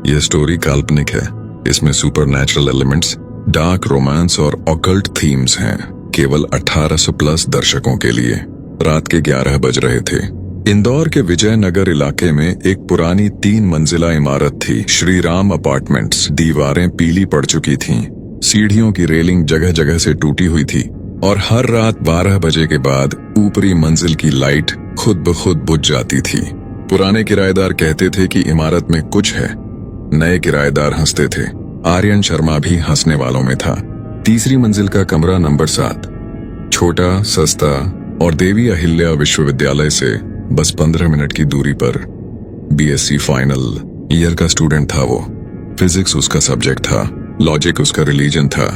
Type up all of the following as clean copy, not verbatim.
यह स्टोरी काल्पनिक है। इसमें सुपरनैचुरल एलिमेंट्स, डार्क रोमांस और ऑकल्ट थीम्स हैं। केवल 1800 प्लस दर्शकों के लिए। रात के 11 बज रहे थे। इंदौर के विजयनगर इलाके में एक पुरानी 3 मंजिला इमारत थी, श्री राम अपार्टमेंट्स। दीवारें पीली पड़ चुकी थीं, सीढ़ियों की रेलिंग जगह जगह से टूटी हुई थी और हर रात 12 बजे के बाद ऊपरी मंजिल की लाइट खुद ब खुद बुझ जाती थी। पुराने किराएदार कहते थे कि इमारत में कुछ है। नए किराएदार हंसते थे। आर्यन शर्मा भी हंसने वालों में था। तीसरी मंजिल का कमरा नंबर 7, छोटा, सस्ता और देवी अहिल्या विश्वविद्यालय से बस 15 मिनट की दूरी पर। बीएससी फाइनल ईयर का स्टूडेंट था वो। फिजिक्स उसका सब्जेक्ट था, लॉजिक उसका रिलीजन था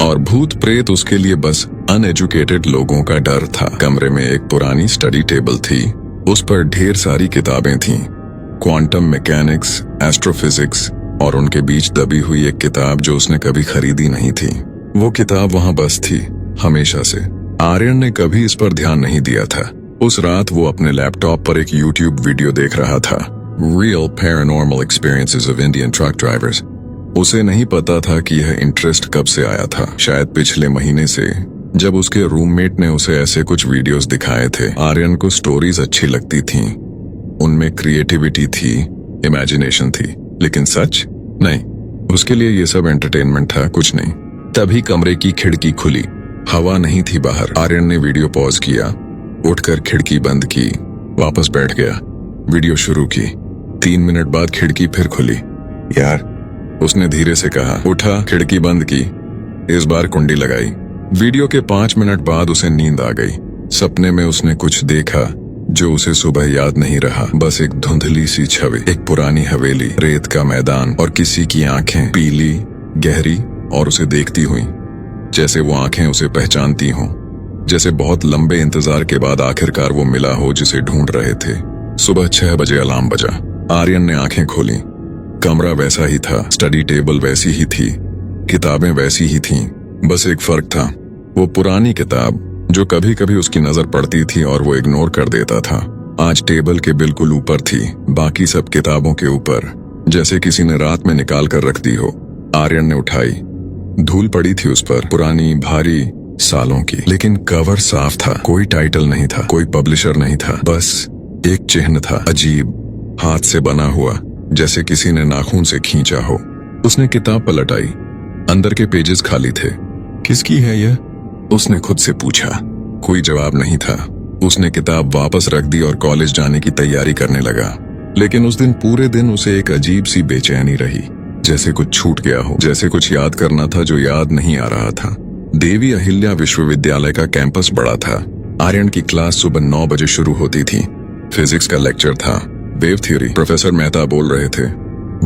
और भूत प्रेत उसके लिए बस अनएजुकेटेड लोगों का डर था। कमरे में एक पुरानी स्टडी टेबल थी, उस पर ढेर सारी किताबें थीं, क्वांटम मैकेनिक्स, एस्ट्रोफिजिक्स और उनके बीच दबी हुई एक किताब जो उसने कभी खरीदी नहीं थी। वो किताब वहां बस थी, हमेशा से। आर्यन ने कभी इस पर ध्यान नहीं दिया था। उस रात वो अपने लैपटॉप पर एक यूट्यूब वीडियो देख रहा था, real paranormal experiences of Indian truck drivers. उसे नहीं पता था कि यह इंटरेस्ट कब से आया था। शायद पिछले महीने से, जब उसके रूममेट ने उसे ऐसे कुछ वीडियोस दिखाए थे। आर्यन को स्टोरीज अच्छी लगती थीं, उनमें क्रिएटिविटी थी, इमेजिनेशन थी, लेकिन सच नहीं। उसके लिए ये सब एंटरटेनमेंट था, कुछ नहीं। तभी कमरे की खिड़की खुली। हवा नहीं थी बाहर। आर्यन ने वीडियो पॉज किया, उठकर खिड़की बंद की, वापस बैठ गया, वीडियो शुरू की। 3 मिनट बाद खिड़की फिर खुली। यार, उसने धीरे से कहा। उठा, खिड़की बंद की, इस बार कुंडी लगाई। वीडियो के 5 मिनट बाद उसे नींद आ गई। सपने में उसने कुछ देखा जो उसे सुबह याद नहीं रहा। बस एक धुंधली सी छवि, एक पुरानी हवेली, रेत का मैदान और किसी की आंखें, पीली, गहरी और उसे देखती हुई, जैसे वो आंखें उसे पहचानती हों, जैसे बहुत लंबे इंतजार के बाद आखिरकार वो मिला हो जिसे ढूंढ रहे थे। सुबह 6 बजे अलार्म बजा। आर्यन ने आंखें खोली। कमरा वैसा ही था, स्टडी टेबल वैसी ही थी, किताबें वैसी ही थीं। बस एक फर्क था, वो पुरानी किताब जो कभी कभी उसकी नजर पड़ती थी और वो इग्नोर कर देता था, आज टेबल के बिल्कुल ऊपर थी, बाकी सब किताबों के ऊपर, जैसे किसी ने रात में निकाल कर रख दी हो। आर्यन ने उठाई। धूल पड़ी थी उस पर, पुरानी, भारी, सालों की, लेकिन कवर साफ था। कोई टाइटल नहीं था, कोई पब्लिशर नहीं था, बस एक चिन्ह था, अजीब, हाथ से बना हुआ, जैसे किसी ने नाखून से खींचा हो। उसने किताब पलटाई। अंदर के पेजेस खाली थे। किसकी है यह? उसने खुद से पूछा। कोई जवाब नहीं था। उसने किताब वापस रख दी और कॉलेज जाने की तैयारी करने लगा। लेकिन उस दिन पूरे दिन उसे एक अजीब सी बेचैनी रही, जैसे कुछ छूट गया हो, जैसे कुछ याद करना था जो याद नहीं आ रहा था। देवी अहिल्या विश्वविद्यालय का कैंपस बड़ा था। आर्यन की क्लास सुबह 9 बजे शुरू होती थी। फिजिक्स का लेक्चर था, वेव थ्योरी। प्रोफेसर मेहता बोल रहे थे,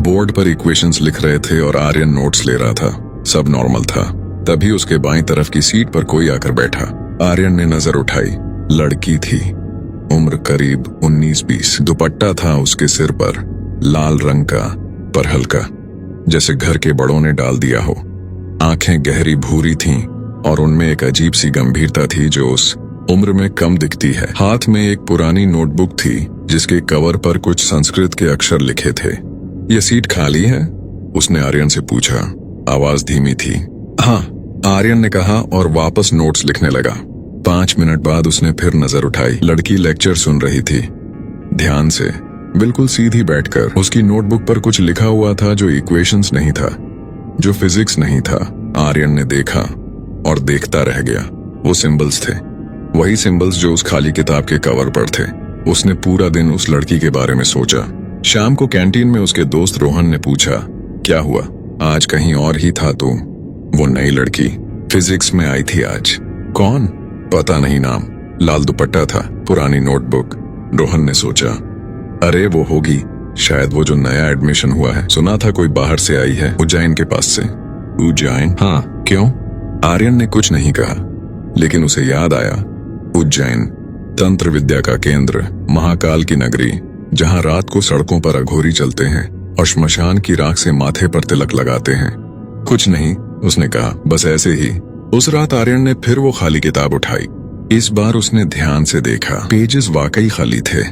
बोर्ड पर इक्वेशंस लिख रहे थे और आर्यन नोट्स ले रहा था। सब नॉर्मल था। तभी उसके बाईं तरफ की सीट पर कोई आकर बैठा। आर्यन ने नजर उठाई। लड़की थी, उम्र करीब 19-20। दुपट्टा था उसके सिर पर, लाल रंग का, पर हल्का, जैसे घर के बड़ों ने डाल दिया हो। आंखें गहरी भूरी थीं और उनमें एक अजीब सी गंभीरता थी जो उस उम्र में कम दिखती है। हाथ में एक पुरानी नोटबुक थी जिसके कवर पर कुछ संस्कृत के अक्षर लिखे थे। ये सीट खाली है? उसने आर्यन से पूछा। आवाज धीमी थी। हाँ, आर्यन ने कहा और वापस नोट्स लिखने लगा। 5 मिनट बाद उसने फिर नजर उठाई। लड़की लेक्चर सुन रही थी, ध्यान से, बिल्कुल सीधी बैठकर। उसकी नोटबुक पर कुछ लिखा हुआ था जो इक्वेशंस नहीं था, जो फिजिक्स नहीं था। आर्यन ने देखा और देखता रह गया। वो सिंबल्स थे, वही सिंबल्स जो उस खाली किताब के कवर पर थे। उसने पूरा दिन उस लड़की के बारे में सोचा। शाम को कैंटीन में उसके दोस्त रोहन ने पूछा, क्या हुआ, आज कहीं और ही था तू? वो नई लड़की फिजिक्स में आई थी आज। कौन? पता नहीं नाम, लाल दुपट्टा था, पुरानी नोटबुक। रोहन ने सोचा, अरे वो होगी शायद वो जो नया एडमिशन हुआ है। सुना था कोई बाहर से आई है, उज्जैन के पास से। उज्जैन? हाँ, क्यों? आर्यन ने कुछ नहीं कहा, लेकिन उसे याद आया, उज्जैन तंत्र विद्या का केंद्र, महाकाल की नगरी, जहां रात को सड़कों पर अघोरी चलते हैं और श्मशान की राख से माथे पर तिलक लगाते हैं। कुछ नहीं, उसने कहा, बस ऐसे ही। उस रात आर्यन ने फिर वो खाली किताब उठाई। इस बार उसने ध्यान से देखा। पेजेस वाकई खाली थे,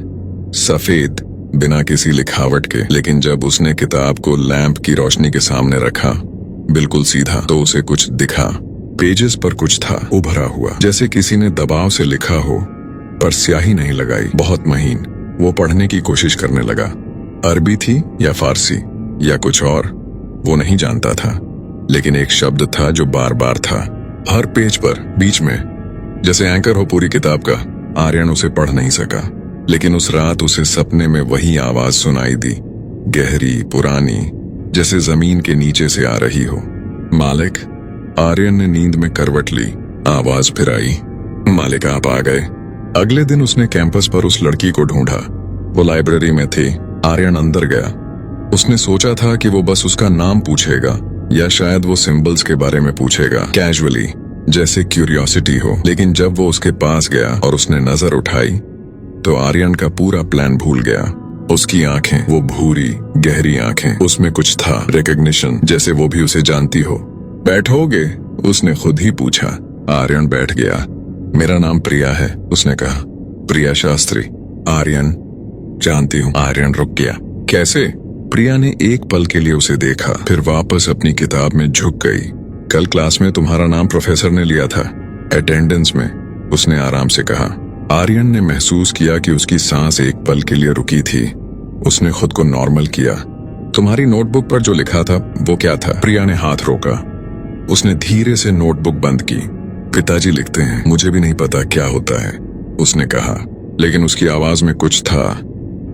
सफेद, बिना किसी लिखावट के। लेकिन जब उसने किताब को लैंप की रोशनी के सामने रखा, बिल्कुल सीधा, तो उसे कुछ दिखा। पेजेस पर कुछ था उभरा हुआ, जैसे किसी ने दबाव से लिखा हो, पर स्याही नहीं लगाई, बहुत महीन। वो पढ़ने की कोशिश करने लगा। अरबी थी या फारसी या कुछ और, वो नहीं जानता था। लेकिन एक शब्द था जो बार बार था, हर पेज पर, बीच में, जैसे एंकर हो पूरी किताब का। आर्यन उसे पढ़ नहीं सका, लेकिन उस रात उसे सपने में वही आवाज सुनाई दी, गहरी, पुरानी, जैसे जमीन के नीचे से आ रही हो। मालिक। आर्यन ने नींद में करवट ली। आवाज फिर आई, मालिक आप आ गए। अगले दिन उसने कैंपस पर उस लड़की को ढूंढा। वो लाइब्रेरी में थी। आर्यन अंदर गया। उसने सोचा था कि वो बस उसका नाम पूछेगा, या शायद वो सिंबल्स के बारे में पूछेगा, कैजुअली, जैसे क्यूरियोसिटी हो। लेकिन जब वो उसके पास गया और उसने नजर उठाई, तो आर्यन का पूरा प्लान भूल गया। उसकी आंखें, वो भूरी गहरी आंखें, उसमें कुछ था, रिकग्निशन, जैसे वो भी उसे जानती हो। बैठोगे? उसने खुद ही पूछा। आर्यन बैठ गया। मेरा नाम प्रिया है, उसने कहा। प्रिया शास्त्री। आर्यन, जानती हूँ। आर्यन रुक गया। कैसे? प्रिया ने एक पल के लिए उसे देखा, फिर वापस अपनी किताब में झुक गई। कल क्लास में तुम्हारा नाम प्रोफेसर ने लिया था, अटेंडेंस में, उसने आराम से कहा। आर्यन ने महसूस किया कि उसकी सांस एक पल के लिए रुकी थी। उसने खुद को नॉर्मल किया। तुम्हारी नोटबुक पर जो लिखा था वो क्या था? प्रिया ने हाथ रोका। उसने धीरे से नोटबुक बंद की। पिताजी लिखते हैं, मुझे भी नहीं पता क्या होता है, उसने कहा। लेकिन उसकी आवाज में कुछ था,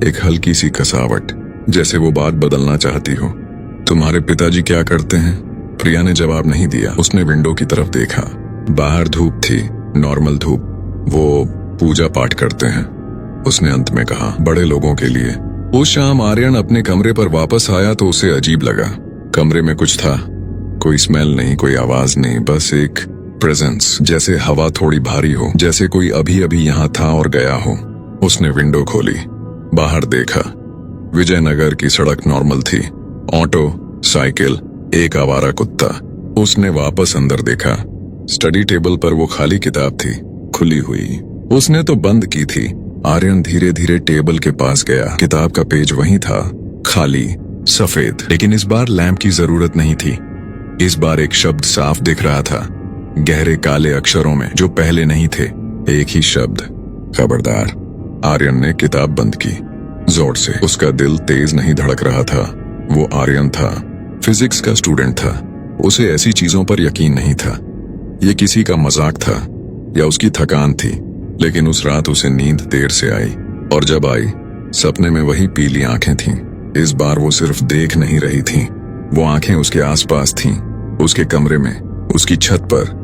एक हल्की सी कसावट, जैसे वो बात बदलना चाहती हो। तुम्हारे पिताजी क्या करते हैं? प्रिया ने जवाब नहीं दिया। उसने विंडो की तरफ देखा। बाहर धूप थी, नॉर्मल धूप। वो पूजा पाठ करते हैं, उसने अंत में कहा, बड़े लोगों के लिए। उस शाम आर्यन अपने कमरे पर वापस आया तो उसे अजीब लगा। कमरे में कुछ था, कोई स्मेल नहीं, कोई आवाज नहीं, बस एक प्रेजेंस, जैसे हवा थोड़ी भारी हो, जैसे कोई अभी अभी यहाँ था और गया हो। उसने विंडो खोली, बाहर देखा। विजयनगर की सड़क नॉर्मल थी, ऑटो, साइकिल, एक आवारा कुत्ता। उसने वापस अंदर देखा। स्टडी टेबल पर वो खाली किताब थी, खुली हुई। उसने तो बंद की थी। आर्यन धीरे धीरे टेबल के पास गया। किताब का पेज वही था, खाली, सफेद। लेकिन इस बार लैंप की जरूरत नहीं थी। इस बार एक शब्द साफ दिख रहा था, गहरे काले अक्षरों में, जो पहले नहीं थे। एक ही शब्द, खबरदार। आर्यन ने किताब बंद की, जोर से। उसका दिल तेज नहीं धड़क रहा था। वो आर्यन था, फिजिक्स का स्टूडेंट था। उसे ऐसी चीजों पर यकीन नहीं था। ये किसी का मजाक था या उसकी थकान थी। लेकिन उस रात उसे नींद देर से आई, और जब आई, सपने में वही पीली आंखें थीं। इस बार वो सिर्फ देख नहीं रही थीं, वो आंखें उसके आसपास थीं, उसके कमरे में, उसकी छत पर,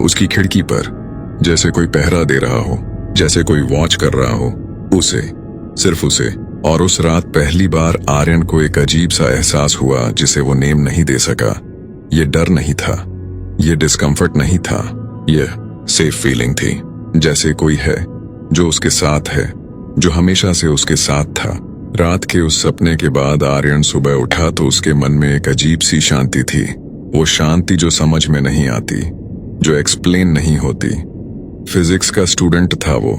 उसकी खिड़की पर, जैसे कोई पहरा दे रहा हो, जैसे कोई वॉच कर रहा हो। उसे, सिर्फ उसे। और उस रात पहली बार आर्यन को एक अजीब सा एहसास हुआ, जिसे वो नेम नहीं दे सका। ये डर नहीं था, ये डिस्कम्फर्ट नहीं था, ये सेफ फीलिंग थी, जैसे कोई है जो उसके साथ है, जो हमेशा से उसके साथ था। रात के उस सपने के बाद आर्यन सुबह उठा तो उसके मन में एक अजीब सी शांति थी। वो शांति जो समझ में नहीं आती, जो एक्सप्लेन नहीं होती। फिजिक्स का स्टूडेंट था वो,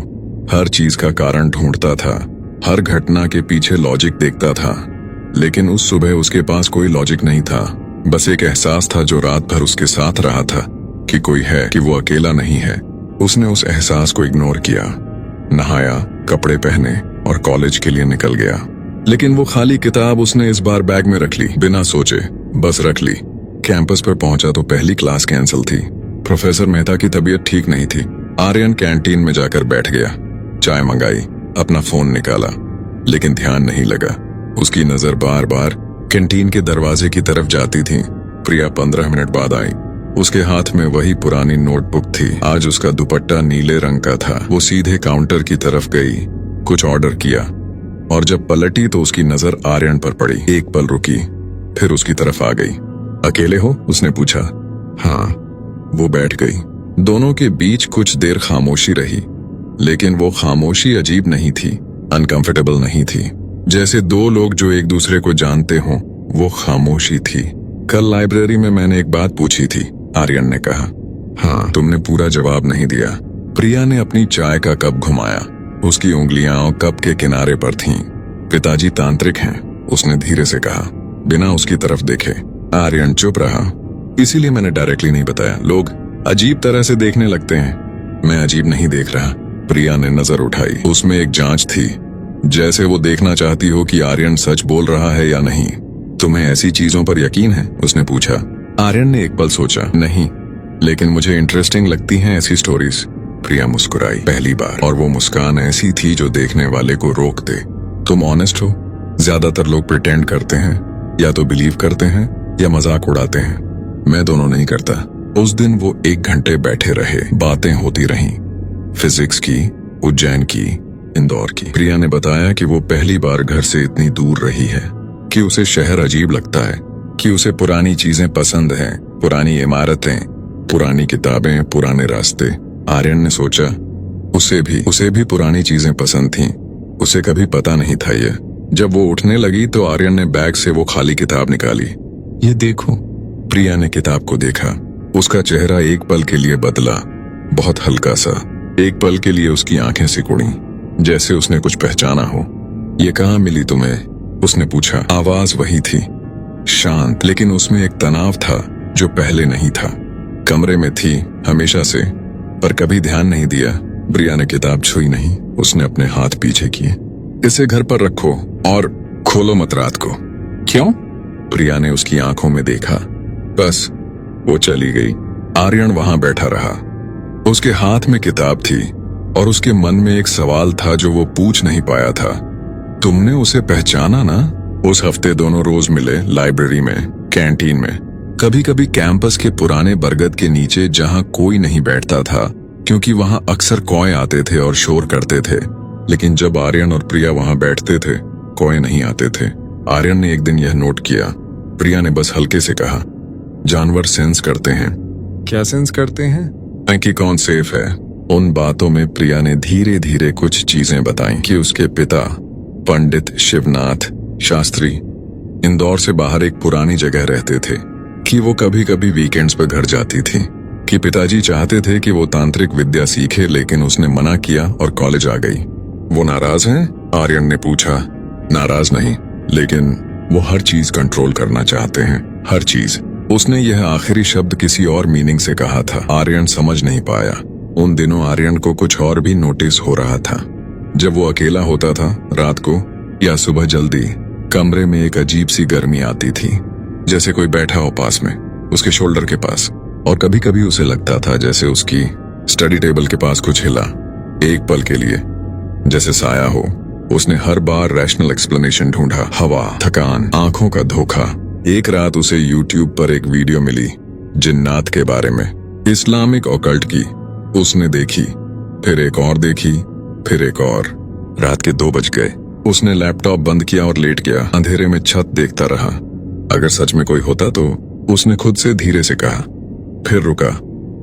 हर चीज का कारण ढूंढता था, हर घटना के पीछे लॉजिक देखता था। लेकिन उस सुबह उसके पास कोई लॉजिक नहीं था, बस एक एहसास था जो रात भर उसके साथ रहा था, कि कोई है, कि वो अकेला नहीं है। उसने उस एहसास को इग्नोर किया, नहाया, कपड़े पहने और कॉलेज के लिए निकल गया। लेकिन वो खाली किताब उसने इस बार बैग में रख ली, बिना सोचे, बस रख ली। कैंपस पर पहुंचा तो पहली क्लास कैंसिल थी। प्रोफेसर मेहता की तबीयत ठीक नहीं थी। आर्यन कैंटीन में जाकर बैठ गया, चाय मंगाई, अपना फोन निकाला, लेकिन ध्यान नहीं लगा। उसकी नजर बार बार कैंटीन के दरवाजे की तरफ जाती थी। प्रिया 15 मिनट बाद आई। उसके हाथ में वही पुरानी नोटबुक थी। आज उसका दुपट्टा नीले रंग का था। वो सीधे काउंटर की तरफ गई, कुछ ऑर्डर किया, और जब पलटी तो उसकी नजर आर्यन पर पड़ी। एक पल रुकी, फिर उसकी तरफ आ गई। अकेले हो? उसने पूछा। हाँ। वो बैठ गई। दोनों के बीच कुछ देर खामोशी रही, लेकिन वो खामोशी अजीब नहीं थी, अनकंफर्टेबल नहीं थी। जैसे दो लोग जो एक दूसरे को जानते हों, वो खामोशी थी। कल लाइब्रेरी में मैंने एक बात पूछी थी, आर्यन ने कहा। हाँ। तुमने पूरा जवाब नहीं दिया। प्रिया ने अपनी चाय का कप घुमाया। उसकी उंगलियां कप के किनारे पर थीं। पिताजी तांत्रिक हैं, उसने धीरे से कहा, बिना उसकी तरफ देखे। आर्यन चुप रहा। इसीलिए मैंने डायरेक्टली नहीं बताया, लोग अजीब तरह से देखने लगते हैं। मैं अजीब नहीं देख रहा। प्रिया ने नजर उठाई। उसमें एक जांच थी, जैसे वो देखना चाहती हो कि आर्यन सच बोल रहा है या नहीं। तुम्हें ऐसी चीजों पर यकीन है? उसने पूछा। आर्यन ने एक पल सोचा, नहीं, लेकिन मुझे इंटरेस्टिंग लगती हैं ऐसी स्टोरीज। प्रिया मुस्कुराई, पहली बार, और वो मुस्कान ऐसी थी जो देखने वाले को रोक दे। तुम ऑनेस्ट हो? ज्यादातर लोग प्रिटेंड करते हैं, या तो बिलीव करते हैं या मजाक उड़ाते हैं। मैं दोनों नहीं करता। उस दिन वो 1 घंटे बैठे रहे, बातें होती रहीं, फिजिक्स की, उज्जैन की, इंदौर की। प्रिया ने बताया कि वो पहली बार घर से इतनी दूर रही है, कि उसे शहर अजीब लगता है, कि उसे पुरानी चीजें पसंद हैं, पुरानी इमारतें, पुरानी किताबें, पुराने रास्ते। आर्यन ने सोचा, उसे भी पुरानी चीजें पसंद थीं। उसे कभी पता नहीं था ये। जब वो उठने लगी तो आर्यन ने बैग से वो खाली किताब निकाली। ये देखो। प्रिया ने किताब को देखा। उसका चेहरा एक पल के लिए बदला, बहुत हल्का सा। एक पल के लिए उसकी आंखें सिकुड़ी, जैसे उसने कुछ पहचाना हो। ये कहाँ मिली तुम्हें? उसने पूछा। आवाज वही थी, शांत, लेकिन उसमें एक तनाव था जो पहले नहीं था। कमरे में थी हमेशा से, पर कभी ध्यान नहीं दिया। प्रिया ने किताब छुई नहीं। उसने अपने हाथ पीछे किए। इसे घर पर रखो और खोलो मत रात को। क्यों? प्रिया ने उसकी आंखों में देखा। बस। वो चली गई। आर्यन वहां बैठा रहा। उसके हाथ में किताब थी और उसके मन में एक सवाल था जो वो पूछ नहीं पाया था। तुमने उसे पहचाना ना? उस हफ्ते दोनों रोज मिले, लाइब्रेरी में, कैंटीन में, कभी कभी कैंपस के पुराने बरगद के नीचे जहां कोई नहीं बैठता था, क्योंकि वहां अक्सर कौए आते थे और शोर करते थे। लेकिन जब आर्यन और प्रिया वहां बैठते थे, कौए नहीं आते थे। आर्यन ने एक दिन यह नोट किया। प्रिया ने बस हल्के से कहा, जानवर सेंस करते हैं। क्या सेंस करते हैं? कि कौन सेफ है। उन बातों में प्रिया ने धीरे धीरे कुछ चीजें बताई, कि उसके पिता पंडित शिवनाथ शास्त्री इंदौर से बाहर एक पुरानी जगह रहते थे, कि वो कभी कभी वीकेंड्स पर घर जाती थी, कि पिताजी चाहते थे कि वो तांत्रिक विद्या सीखे, लेकिन उसने मना किया और कॉलेज आ गई। वो नाराज हैं? आर्यन ने पूछा। नाराज नहीं, लेकिन वो हर चीज कंट्रोल करना चाहते हैं, हर चीज। उसने यह आखिरी शब्द किसी और मीनिंग से कहा था। आर्यन समझ नहीं पाया। उन दिनों आर्यन को कुछ और भी नोटिस हो रहा था। जब वो अकेला होता था, रात को या सुबह जल्दी, कमरे में एक अजीब सी गर्मी आती थी, जैसे कोई बैठा हो पास में, उसके शोल्डर के पास। और कभी कभी उसे लगता था जैसे उसकी स्टडी टेबल के पास कुछ हिला, एक पल के लिए, जैसे साया हो। उसने हर बार रैशनल एक्सप्लेनेशन ढूंढा, हवा, थकान, आंखों का धोखा। एक रात उसे यूट्यूब पर एक वीडियो मिली जिन्नात के बारे में, इस्लामिक ऑकल्ट की। उसने देखी, फिर एक और देखी, फिर एक और। रात के 2 बज गए। उसने लैपटॉप बंद किया और लेट गया। अंधेरे में छत देखता रहा। अगर सच में कोई होता तो, उसने खुद से धीरे से कहा। फिर रुका।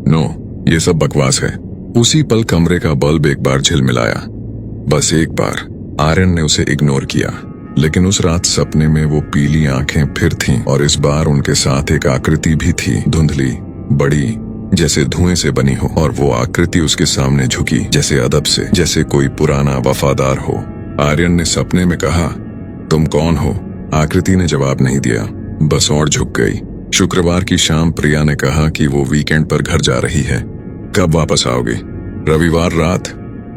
नो, ये सब बकवास है। उसी पल कमरे का बल्ब एक बार झिलमिलाया, बस एक बार। आर्यन ने उसे इग्नोर किया, लेकिन उस रात सपने में वो पीली आंखें फिर थीं, और इस बार उनके साथ एक आकृति भी थी, धुंधली, बड़ी, जैसे धुएं से बनी हो। और वो आकृति उसके सामने झुकी, जैसे अदब से, जैसे कोई पुराना वफादार हो। आर्यन ने सपने में कहा, तुम कौन हो? आकृति ने जवाब नहीं दिया, बस और झुक गई। शुक्रवार की शाम प्रिया ने कहा कि वो वीकेंड पर घर जा रही है। कब वापस आओगी? रविवार रात।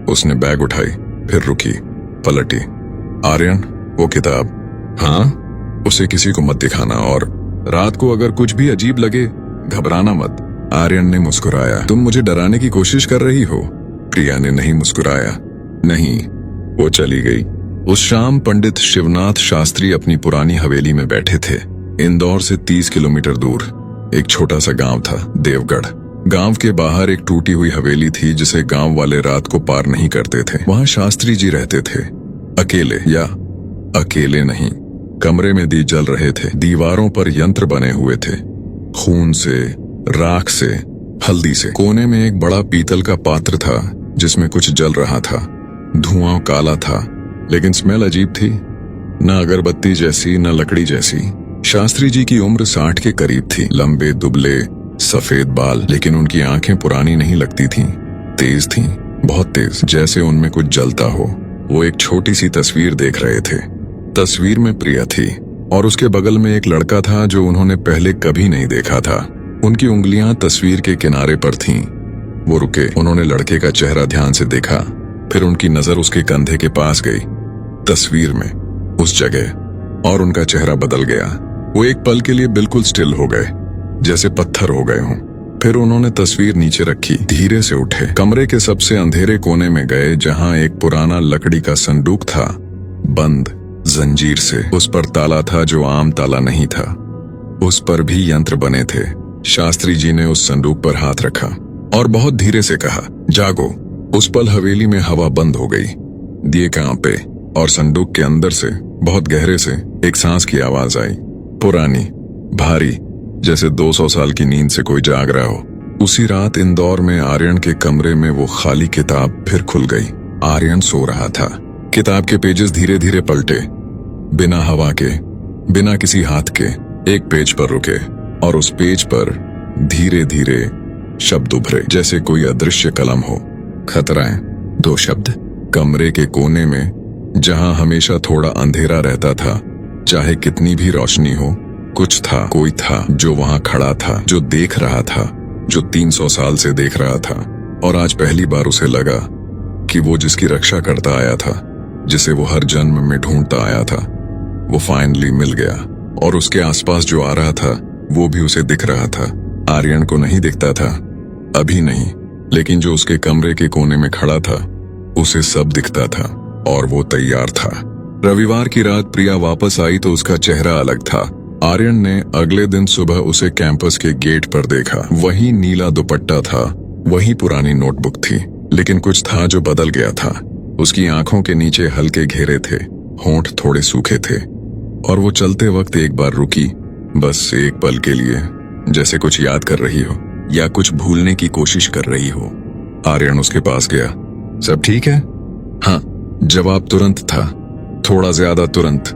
उसने बैग उठाई, फिर रुकी, पलटी। आर्यन, वो किताब। हाँ? उसे किसी को मत दिखाना, और रात को अगर कुछ भी अजीब लगे, घबराना मत। आर्यन ने मुस्कुराया। तुम मुझे डराने की कोशिश कर रही हो? प्रिया ने नहीं मुस्कुराया। नहीं। वो चली गई। उस शाम पंडित शिवनाथ शास्त्री अपनी पुरानी हवेली में बैठे थे। इंदौर से 30 किलोमीटर दूर एक छोटा सा गांव था, देवगढ़। गांव के बाहर एक टूटी हुई हवेली थी जिसे गांव वाले रात को पार नहीं करते थे। वहां शास्त्री जी रहते थे, अकेले, या अकेले नहीं, कमरे में दिए जल रहे थे। दीवारों पर यंत्र बने हुए थे, खून से, राख से, हल्दी से। कोने में एक बड़ा पीतल का पात्र था जिसमें कुछ जल रहा था। धुआं काला था, लेकिन स्मेल अजीब थी, न अगरबत्ती जैसी न लकड़ी जैसी। शास्त्री जी की उम्र 60 के करीब थी। लंबे दुबले सफेद बाल, लेकिन उनकी आंखें पुरानी नहीं लगती थीं, तेज थीं, बहुत तेज, जैसे उनमें कुछ जलता हो। वो एक छोटी सी तस्वीर देख रहे थे, तस्वीर में प्रिया थी और उसके बगल में एक लड़का था जो उन्होंने पहले कभी नहीं देखा था। उनकी उंगलियां तस्वीर के किनारे पर थीं। वो रुके, उन्होंने लड़के का चेहरा ध्यान से देखा, फिर उनकी नजर उसके कंधे के पास गई। तस्वीर में, उस जगह, और उनका चेहरा बदल गया। वो एक पल के लिए बिल्कुल स्टिल हो गए, जैसे पत्थर हो गए हों। फिर उन्होंने तस्वीर नीचे रखी, धीरे से उठे, कमरे के सबसे अंधेरे कोने में गए जहां एक पुराना लकड़ी का संदूक था, बंद जंजीर से। उस पर ताला था जो आम ताला नहीं था। उस पर भी यंत्र बने थे। शास्त्री जी ने उस संदूक पर हाथ रखा और बहुत धीरे से कहा, जागो। उस पल हवेली में हवा बंद हो गई, दिए कांपे और संदूक के अंदर से, बहुत गहरे से, एक सांस की आवाज आई, पुरानी, भारी, जैसे 200 साल की नींद से कोई जाग रहा हो। उसी रात इंदौर में आर्यन के कमरे में वो खाली किताब फिर खुल गई। आर्यन सो रहा था। किताब के पेजेस धीरे धीरे पलटे, बिना हवा के, बिना किसी हाथ के। एक पेज पर रुके और उस पेज पर धीरे धीरे शब्द उभरे, जैसे कोई अदृश्य कलम हो। खतरा है, 2 शब्द। कमरे के कोने में, जहां हमेशा थोड़ा अंधेरा रहता था, चाहे कितनी भी रोशनी हो, कुछ था, कोई था जो वहां खड़ा था, जो देख रहा था, जो 300 साल से देख रहा था। और आज पहली बार उसे लगा कि वो जिसकी रक्षा करता आया था, जिसे वो हर जन्म में ढूंढता आया था, वो फाइनली मिल गया। और उसके आसपास जो आ रहा था वो भी उसे दिख रहा था। आर्यन को नहीं दिखता था, अभी नहीं, लेकिन जो उसके कमरे के कोने में खड़ा था उसे सब दिखता था और वो तैयार था। रविवार की रात प्रिया वापस आई तो उसका चेहरा अलग था। आर्यन ने अगले दिन सुबह उसे कैंपस के गेट पर देखा। वही नीला दुपट्टा था, वही पुरानी नोटबुक थी, लेकिन कुछ था जो बदल गया था। उसकी आंखों के नीचे हल्के घेरे थे, होंठ थोड़े सूखे थे, और वो चलते वक्त एक बार रुकी, बस एक पल के लिए, जैसे कुछ याद कर रही हो या कुछ भूलने की कोशिश कर रही हो। आर्यन उसके पास गया। सब ठीक है? हाँ, जवाब तुरंत था, थोड़ा ज्यादा तुरंत।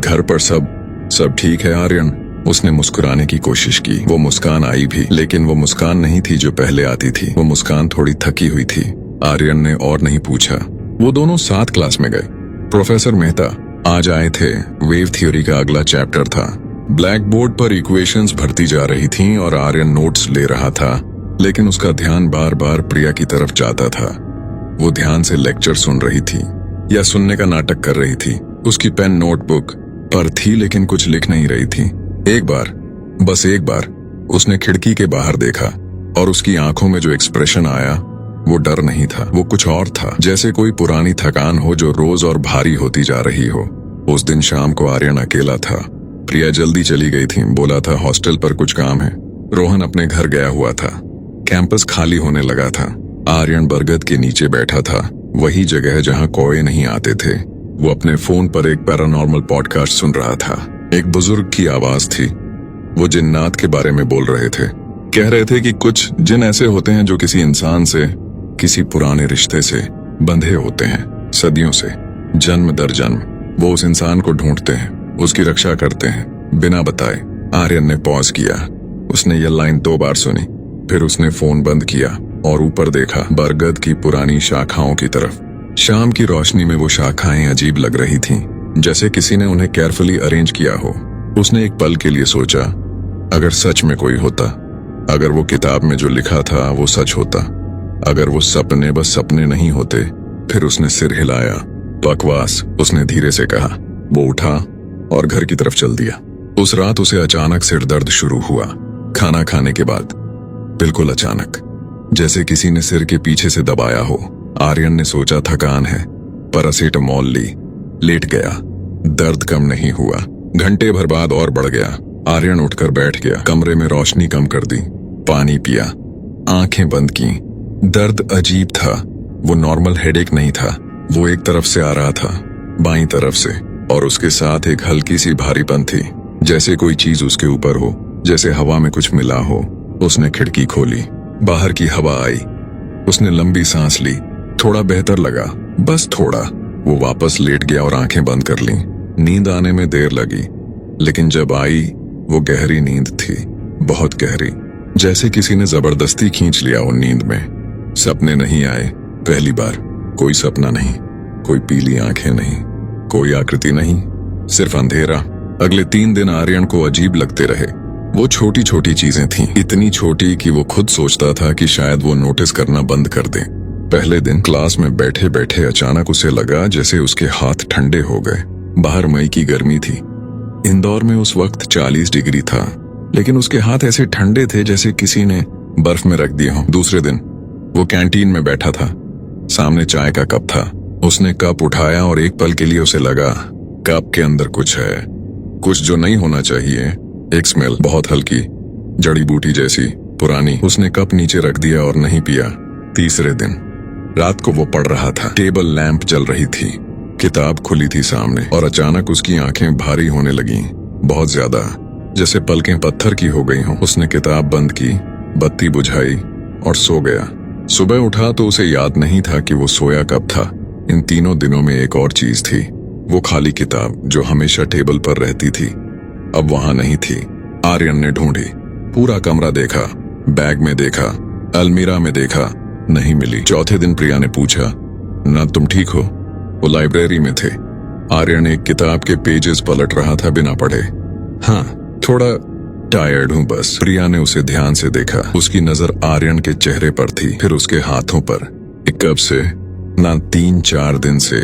घर पर सब ठीक है आर्यन? उसने मुस्कुराने की कोशिश की। वो मुस्कान आई भी, लेकिन वो मुस्कान नहीं थी जो पहले आती थी। वो मुस्कान थोड़ी थकी हुई थी। आर्यन ने और नहीं पूछा। वो दोनों साथ क्लास में गए। प्रोफेसर मेहता आज आए थे। वेव थ्योरी का अगला चैप्टर था। ब्लैक बोर्ड पर इक्वेशंस भरती जा रही थीं और आर्यन नोट्स ले रहा था, लेकिन उसका ध्यान बार बार प्रिया की तरफ जाता था। वो ध्यान से लेक्चर सुन रही थी या सुनने का नाटक कर रही थी। उसकी पेन नोटबुक पर थी, लेकिन कुछ लिख नहीं रही थी। एक बार, बस एक बार, उसने खिड़की के बाहर देखा और उसकी आंखों में जो एक्सप्रेशन आया वो डर नहीं था, वो कुछ और था, जैसे कोई पुरानी थकान हो जो रोज और भारी होती जा रही हो। उस दिन शाम को आर्यन अकेला था। प्रिया जल्दी चली गई थी, बोला था हॉस्टल पर कुछ काम है। रोहन अपने घर गया हुआ था। कैंपस खाली होने लगा था। आर्यन बरगद के नीचे बैठा था, वही जगह जहां कोए नहीं आते थे। वो अपने फोन पर एक पैरानॉर्मल पॉडकास्ट सुन रहा था। एक बुजुर्ग की आवाज थी। वो जिन्नात के बारे में बोल रहे थे। कह रहे थे कि कुछ जिन ऐसे होते हैं जो किसी इंसान से, किसी पुराने रिश्ते से बंधे होते हैं, सदियों से, जन्म दर जन्म। वो उस इंसान को ढूंढते हैं, उसकी रक्षा करते हैं, बिना बताए। आर्यन ने पॉज किया। उसने ये लाइन 2 बार सुनी, फिर उसने फोन बंद किया और ऊपर देखा, बरगद की पुरानी शाखाओं की तरफ। शाम की रोशनी में वो शाखाएं अजीब लग रही थीं, जैसे किसी ने उन्हें केयरफुली अरेंज किया हो। उसने एक पल के लिए सोचा, अगर सच में कोई होता, अगर वो किताब में जो लिखा था वो सच होता, अगर वो सपने बस सपने नहीं होते। फिर उसने सिर हिलाया। बकवास, उसने धीरे से कहा। वो उठा और घर की तरफ चल दिया। उस रात उसे अचानक सिर दर्द शुरू हुआ, खाना खाने के बाद, बिल्कुल अचानक, जैसे किसी ने सिर के पीछे से दबाया हो। आर्यन ने सोचा थकान है, पैरासीटामोल ली, लेट गया। दर्द कम नहीं हुआ। घंटे भर बाद और बढ़ गया। आर्यन उठकर बैठ गया, कमरे में रोशनी कम कर दी, पानी पिया, आंखें बंद की। दर्द अजीब था। वो नॉर्मल हेडेक नहीं था। वो एक तरफ से आ रहा था, बाईं तरफ से, और उसके साथ एक हल्की सी भारीपन थी, जैसे कोई चीज उसके ऊपर हो, जैसे हवा में कुछ मिला हो। उसने खिड़की खोली, बाहर की हवा आई। उसने लंबी सांस ली। थोड़ा बेहतर लगा, बस थोड़ा। वो वापस लेट गया और आंखें बंद कर लीं। नींद आने में देर लगी, लेकिन जब आई वो गहरी नींद थी, बहुत गहरी, जैसे किसी ने जबरदस्ती खींच लिया हो नींद में। सपने नहीं आए, पहली बार। कोई सपना नहीं, कोई पीली आंखें नहीं, कोई आकृति नहीं, सिर्फ अंधेरा। अगले 3 दिन आर्यन को अजीब लगते रहे। वो छोटी छोटी चीजें थीं, इतनी छोटी कि वो खुद सोचता था कि शायद वो नोटिस करना बंद कर दे। पहले दिन क्लास में बैठे बैठे अचानक उसे लगा जैसे उसके हाथ ठंडे हो गए। बाहर मई की गर्मी थी। इंदौर में उस वक्त 40 डिग्री था, लेकिन उसके हाथ ऐसे ठंडे थे जैसे किसी ने बर्फ में रख दिए हों। दूसरे दिन वो कैंटीन में बैठा था। सामने चाय का कप था। उसने कप उठाया और एक पल के लिए उसे लगा कप के अंदर कुछ है, कुछ जो नहीं होना चाहिए। एक स्मेल, बहुत हल्की, जड़ी बूटी जैसी, पुरानी। उसने कप नीचे रख दिया और नहीं पिया। तीसरे दिन रात को वो पढ़ रहा था। टेबल लैंप जल रही थी, किताब खुली थी सामने, और अचानक उसकी आंखें भारी होने लगीं, बहुत ज्यादा, जैसे पलकें पत्थर की हो गई हों। उसने किताब बंद की, बत्ती बुझाई और सो गया। सुबह उठा तो उसे याद नहीं था कि वो सोया कब था। इन तीनों दिनों में एक और चीज थी, वो खाली किताब जो हमेशा टेबल पर रहती थी, अब वहां नहीं थी। आर्यन ने ढूंढी, पूरा कमरा देखा, बैग में देखा, अलमीरा में देखा, नहीं मिली। चौथे दिन प्रिया ने पूछा, ना तुम ठीक हो? वो लाइब्रेरी में थे। आर्यन एक किताब के पेजेस पलट रहा था बिना पढ़े। हाँ, थोड़ा टायर्ड हूं बस। प्रिया ने उसे ध्यान से देखा। उसकी नजर आर्यन के चेहरे पर थी, फिर उसके हाथों पर। कब से? ना 3-4 दिन से।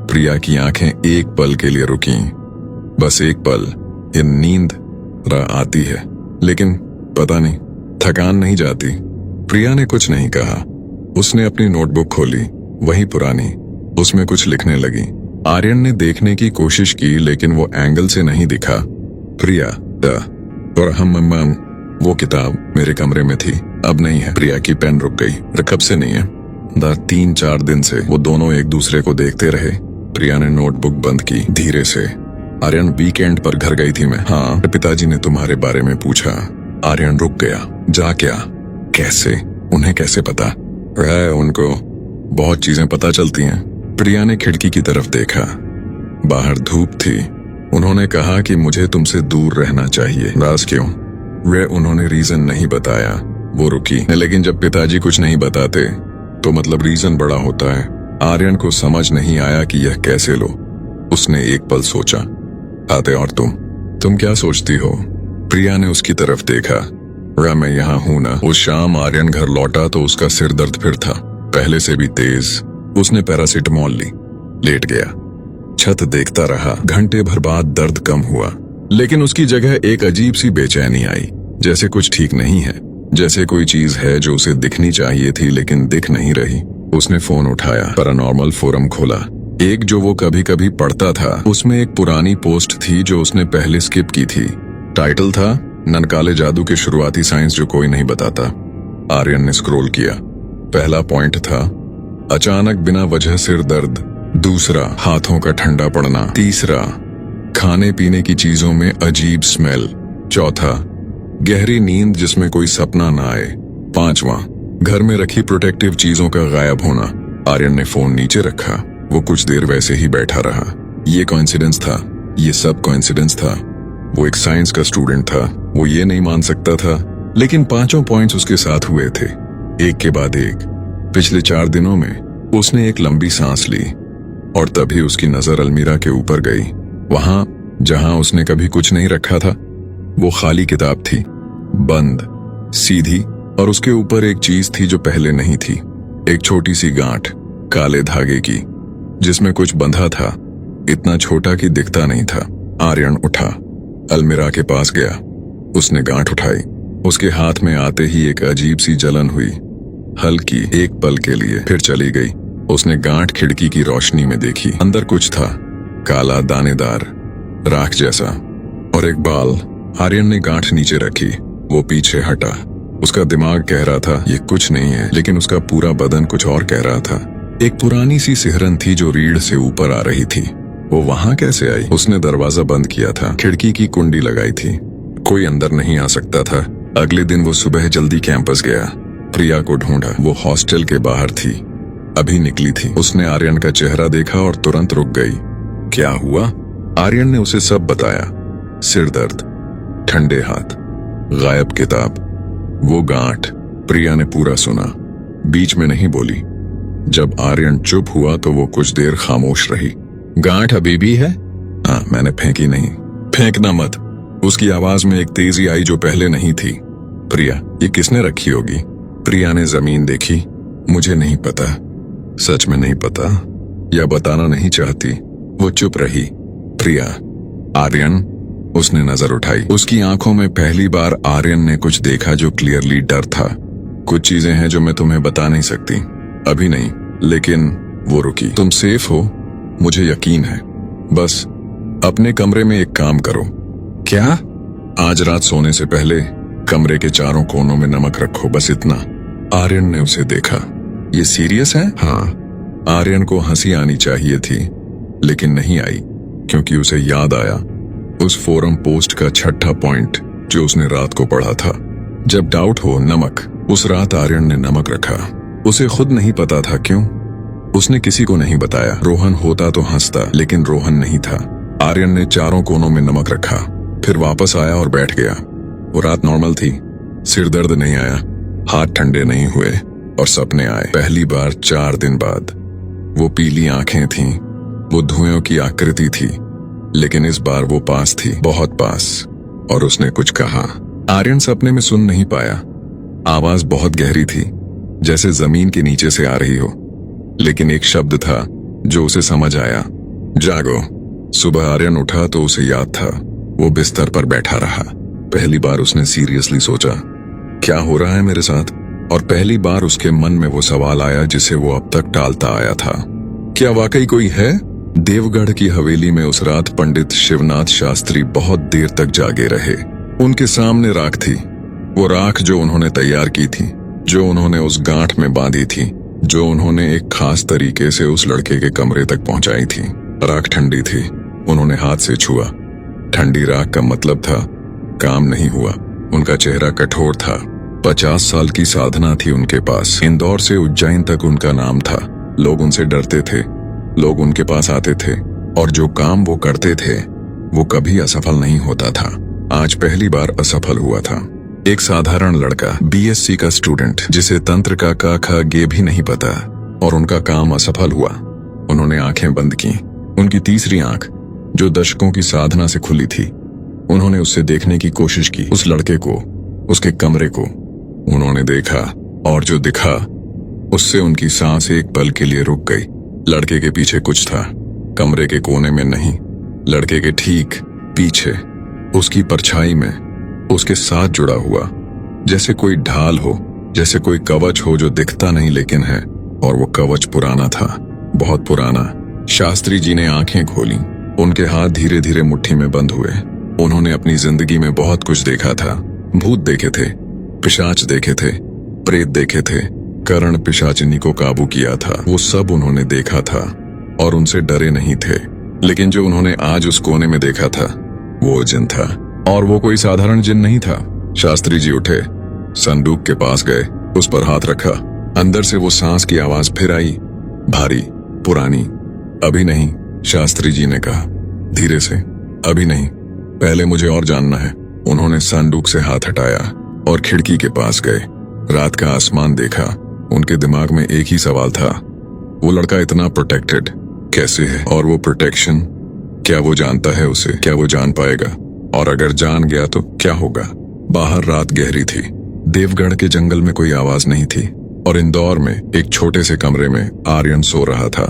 प्रिया की आंखें एक पल के लिए रुकी, बस एक पल। ये नींद आती है, लेकिन पता नहीं थकान नहीं जाती। प्रिया ने कुछ नहीं कहा। उसने अपनी नोटबुक खोली, वही पुरानी। उसमें कुछ लिखने लगी। आर्यन ने देखने की कोशिश की, लेकिन वो एंगल से नहीं दिखा। प्रिया और हम वो किताब मेरे कमरे में थी, अब नहीं है। प्रिया की पेन रुक गई। कब से नहीं है? 3-4 दिन से। वो दोनों एक दूसरे को देखते रहे। प्रिया ने नोटबुक बंद की धीरे से। आर्यन, वीकेंड पर घर गई थी मैं। हाँ, पिताजी ने तुम्हारे बारे में पूछा। आर्यन रुक गया। जा क्या? कैसे? उन्हें कैसे पता? उनको बहुत चीजें पता चलती हैं। प्रिया ने खिड़की की तरफ देखा। बाहर धूप थी। उन्होंने कहा कि मुझे तुमसे दूर रहना चाहिए। राज क्यों? उन्होंने रीजन नहीं बताया। वो रुकी। लेकिन जब पिताजी कुछ नहीं बताते तो मतलब रीजन बड़ा होता है। आर्यन को समझ नहीं आया कि यह कैसे लो। उसने एक पल सोचा, आते और तुम क्या सोचती हो? प्रिया ने उसकी तरफ देखा। मैं यहाँ हूं ना। उस शाम आर्यन घर लौटा तो उसका सिर दर्द फिर था, पहले से भी तेज। उसने पैरासिटामोल ली, लेट गया, छत देखता रहा। घंटे भर बाद दर्द कम हुआ, लेकिन उसकी जगह एक अजीब सी बेचैनी आई, जैसे कुछ ठीक नहीं है, जैसे कोई चीज है जो उसे दिखनी चाहिए थी लेकिन दिख नहीं रही। उसने फोन उठाया, पैरानॉर्मल फोरम खोला। एक जो वो कभी कभी पढ़ता था, उसमें एक पुरानी पोस्ट थी जो उसने पहले स्किप की थी। टाइटल था, ननकाले जादू के शुरुआती साइंस जो कोई नहीं बताता। आर्यन ने स्क्रॉल किया। पहला पॉइंट था, अचानक बिना वजह सिर दर्द। दूसरा, हाथों का ठंडा पड़ना। तीसरा, खाने पीने की चीजों में अजीब स्मेल। चौथा, गहरी नींद जिसमें कोई सपना ना आए। पांचवा, घर में रखी प्रोटेक्टिव चीजों का गायब होना। आर्यन ने फोन नीचे रखा। वो कुछ देर वैसे ही बैठा रहा। ये कोइंसिडेंस था, ये सब कोइंसिडेंस था। वो एक साइंस का स्टूडेंट था, वो ये नहीं मान सकता था, लेकिन पांचों पॉइंट्स उसके साथ हुए थे, एक के बाद एक। पिछले 4 दिनों में उसने एक लंबी सांस ली और तभी उसकी नजर अलमीरा के ऊपर गई। वहां जहां उसने कभी कुछ नहीं रखा था, वो खाली किताब थी, बंद, सीधी, और उसके ऊपर एक चीज थी जो पहले नहीं थी। एक छोटी सी गांठ, काले धागे की, जिसमें कुछ बंधा था, इतना छोटा कि दिखता नहीं था। आर्यन उठा, अलमीरा के पास गया। उसने गांठ उठाई। उसके हाथ में आते ही एक अजीब सी जलन हुई, हल्की, एक पल के लिए, फिर चली गई। उसने गांठ खिड़की की रोशनी में देखी। अंदर कुछ था, काला, दानेदार, राख जैसा, और एक बाल। आर्यन ने गांठ नीचे रखी। वो पीछे हटा। उसका दिमाग कह रहा था ये कुछ नहीं है, लेकिन उसका पूरा बदन कुछ और कह रहा था। एक पुरानी सी सिहरन थी जो रीढ़ से ऊपर आ रही थी। वो वहां कैसे आई? उसने दरवाजा बंद किया था, खिड़की की कुंडी लगाई थी, कोई अंदर नहीं आ सकता था। अगले दिन वो सुबह जल्दी कैंपस गया। प्रिया को ढूंढा। वो हॉस्टल के बाहर थी, अभी निकली थी। उसने आर्यन का चेहरा देखा और तुरंत रुक गई। क्या हुआ? आर्यन ने उसे सब बताया। सिर दर्द, ठंडे हाथ, गायब किताब, वो गांठ। प्रिया ने पूरा सुना, बीच में नहीं बोली। जब आर्यन चुप हुआ तो वो कुछ देर खामोश रही। गांठ अभी भी है? हाँ, मैंने फेंकी नहीं। फेंकना मत। उसकी आवाज में एक तेजी आई जो पहले नहीं थी। प्रिया, ये किसने रखी होगी? प्रिया ने जमीन देखी। मुझे नहीं पता, सच में नहीं पता, या बताना नहीं चाहती। वो चुप रही। प्रिया, आर्यन? उसने नजर उठाई। उसकी आंखों में पहली बार आर्यन ने कुछ देखा जो क्लियरली डर था। कुछ चीजें हैं जो मैं तुम्हें बता नहीं सकती, अभी नहीं, लेकिन वो रुकी। तुम सेफ हो, मुझे यकीन है। बस अपने कमरे में एक काम करो। क्या? आज रात सोने से पहले कमरे के चारों कोनों में नमक रखो, बस इतना। आर्यन ने उसे देखा। ये सीरियस है? हाँ। आर्यन को हंसी आनी चाहिए थी, लेकिन नहीं आई, क्योंकि उसे याद आया उस फोरम पोस्ट का छठा पॉइंट जो उसने रात को पढ़ा था। जब डाउट हो, नमक। उस रात आर्यन ने नमक रखा। उसे खुद नहीं पता था क्यों। उसने किसी को नहीं बताया। रोहन होता तो हंसता, लेकिन रोहन नहीं था। आर्यन ने चारों कोनों में नमक रखा, फिर वापस आया और बैठ गया। वो रात नॉर्मल थी। सिर दर्द नहीं आया, हाथ ठंडे नहीं हुए, और सपने आए। पहली बार 4 दिन बाद। वो पीली आंखें थीं, वो धुएं की आकृति थी, लेकिन इस बार वो पास थी, बहुत पास। और उसने कुछ कहा। आर्यन सपने में सुन नहीं पाया। आवाज बहुत गहरी थी, जैसे जमीन के नीचे से आ रही हो, लेकिन एक शब्द था जो उसे समझ आया, जागो। सुबह आर्यन उठा तो उसे याद था। वो बिस्तर पर बैठा रहा। पहली बार उसने सीरियसली सोचा, क्या हो रहा है मेरे साथ? और पहली बार उसके मन में वो सवाल आया जिसे वो अब तक टालता आया था, क्या वाकई कोई है? देवगढ़ की हवेली में उस रात पंडित शिवनाथ शास्त्री बहुत देर तक जागे रहे। उनके सामने राख थी, वो राख जो उन्होंने तैयार की थी, जो उन्होंने उस गांठ में बांधी थी, जो उन्होंने एक खास तरीके से उस लड़के के कमरे तक पहुंचाई थी। राख ठंडी थी, उन्होंने हाथ से छुआ। ठंडी राख का मतलब था काम नहीं हुआ। उनका चेहरा कठोर था। 50 साल की साधना थी उनके पास। इंदौर से उज्जैन तक उनका नाम था। लोग उनसे डरते थे, लोग उनके पास आते थे, और जो काम वो करते थे वो कभी असफल नहीं होता था। आज पहली बार असफल हुआ था। एक साधारण लड़का, बीएससी का स्टूडेंट, जिसे तंत्र का क ख ग भी नहीं पता, और उनका काम असफल हुआ। उन्होंने आंखें बंद की। उनकी तीसरी आंख, जो दशकों की साधना से खुली थी, उन्होंने उससे देखने की कोशिश की, उस लड़के को, उसके कमरे को। उन्होंने देखा, और जो दिखा उससे उनकी सांस एक पल के लिए रुक गई। लड़के के पीछे कुछ था, कमरे के कोने में नहीं, लड़के के ठीक पीछे, उसकी परछाई में, उसके साथ जुड़ा हुआ, जैसे कोई ढाल हो, जैसे कोई कवच हो जो दिखता नहीं लेकिन है। और वो कवच पुराना था, बहुत पुराना। शास्त्री जी ने आंखें खोली। उनके हाथ धीरे धीरे मुट्ठी में बंद हुए। उन्होंने अपनी जिंदगी में बहुत कुछ देखा था। भूत देखे थे, पिशाच देखे थे, प्रेत देखे थे, कर्ण पिशाचिनी को काबू किया था। वो सब उन्होंने देखा था और उनसे डरे नहीं थे। लेकिन जो उन्होंने आज उस कोने में देखा था वो जिन था, और वो कोई साधारण जिन नहीं था। शास्त्री जी उठे, संदूक के पास गए, उस पर हाथ रखा। अंदर से वो सांस की आवाज फिर आई, भारी, पुरानी। अभी नहीं, शास्त्री जी ने कहा धीरे से, अभी नहीं, पहले मुझे और जानना है। उन्होंने संदूक से हाथ हटाया और खिड़की के पास गए। रात का आसमान देखा। उनके दिमाग में एक ही सवाल था, वो लड़का इतना प्रोटेक्टेड कैसे है? और वो प्रोटेक्शन, क्या वो जानता है उसे? क्या वो जान पाएगा? और अगर जान गया तो क्या होगा? बाहर रात गहरी थी। देवगढ़ के जंगल में कोई आवाज नहीं थी, और इंदौर में एक छोटे से कमरे में आर्यन सो रहा था,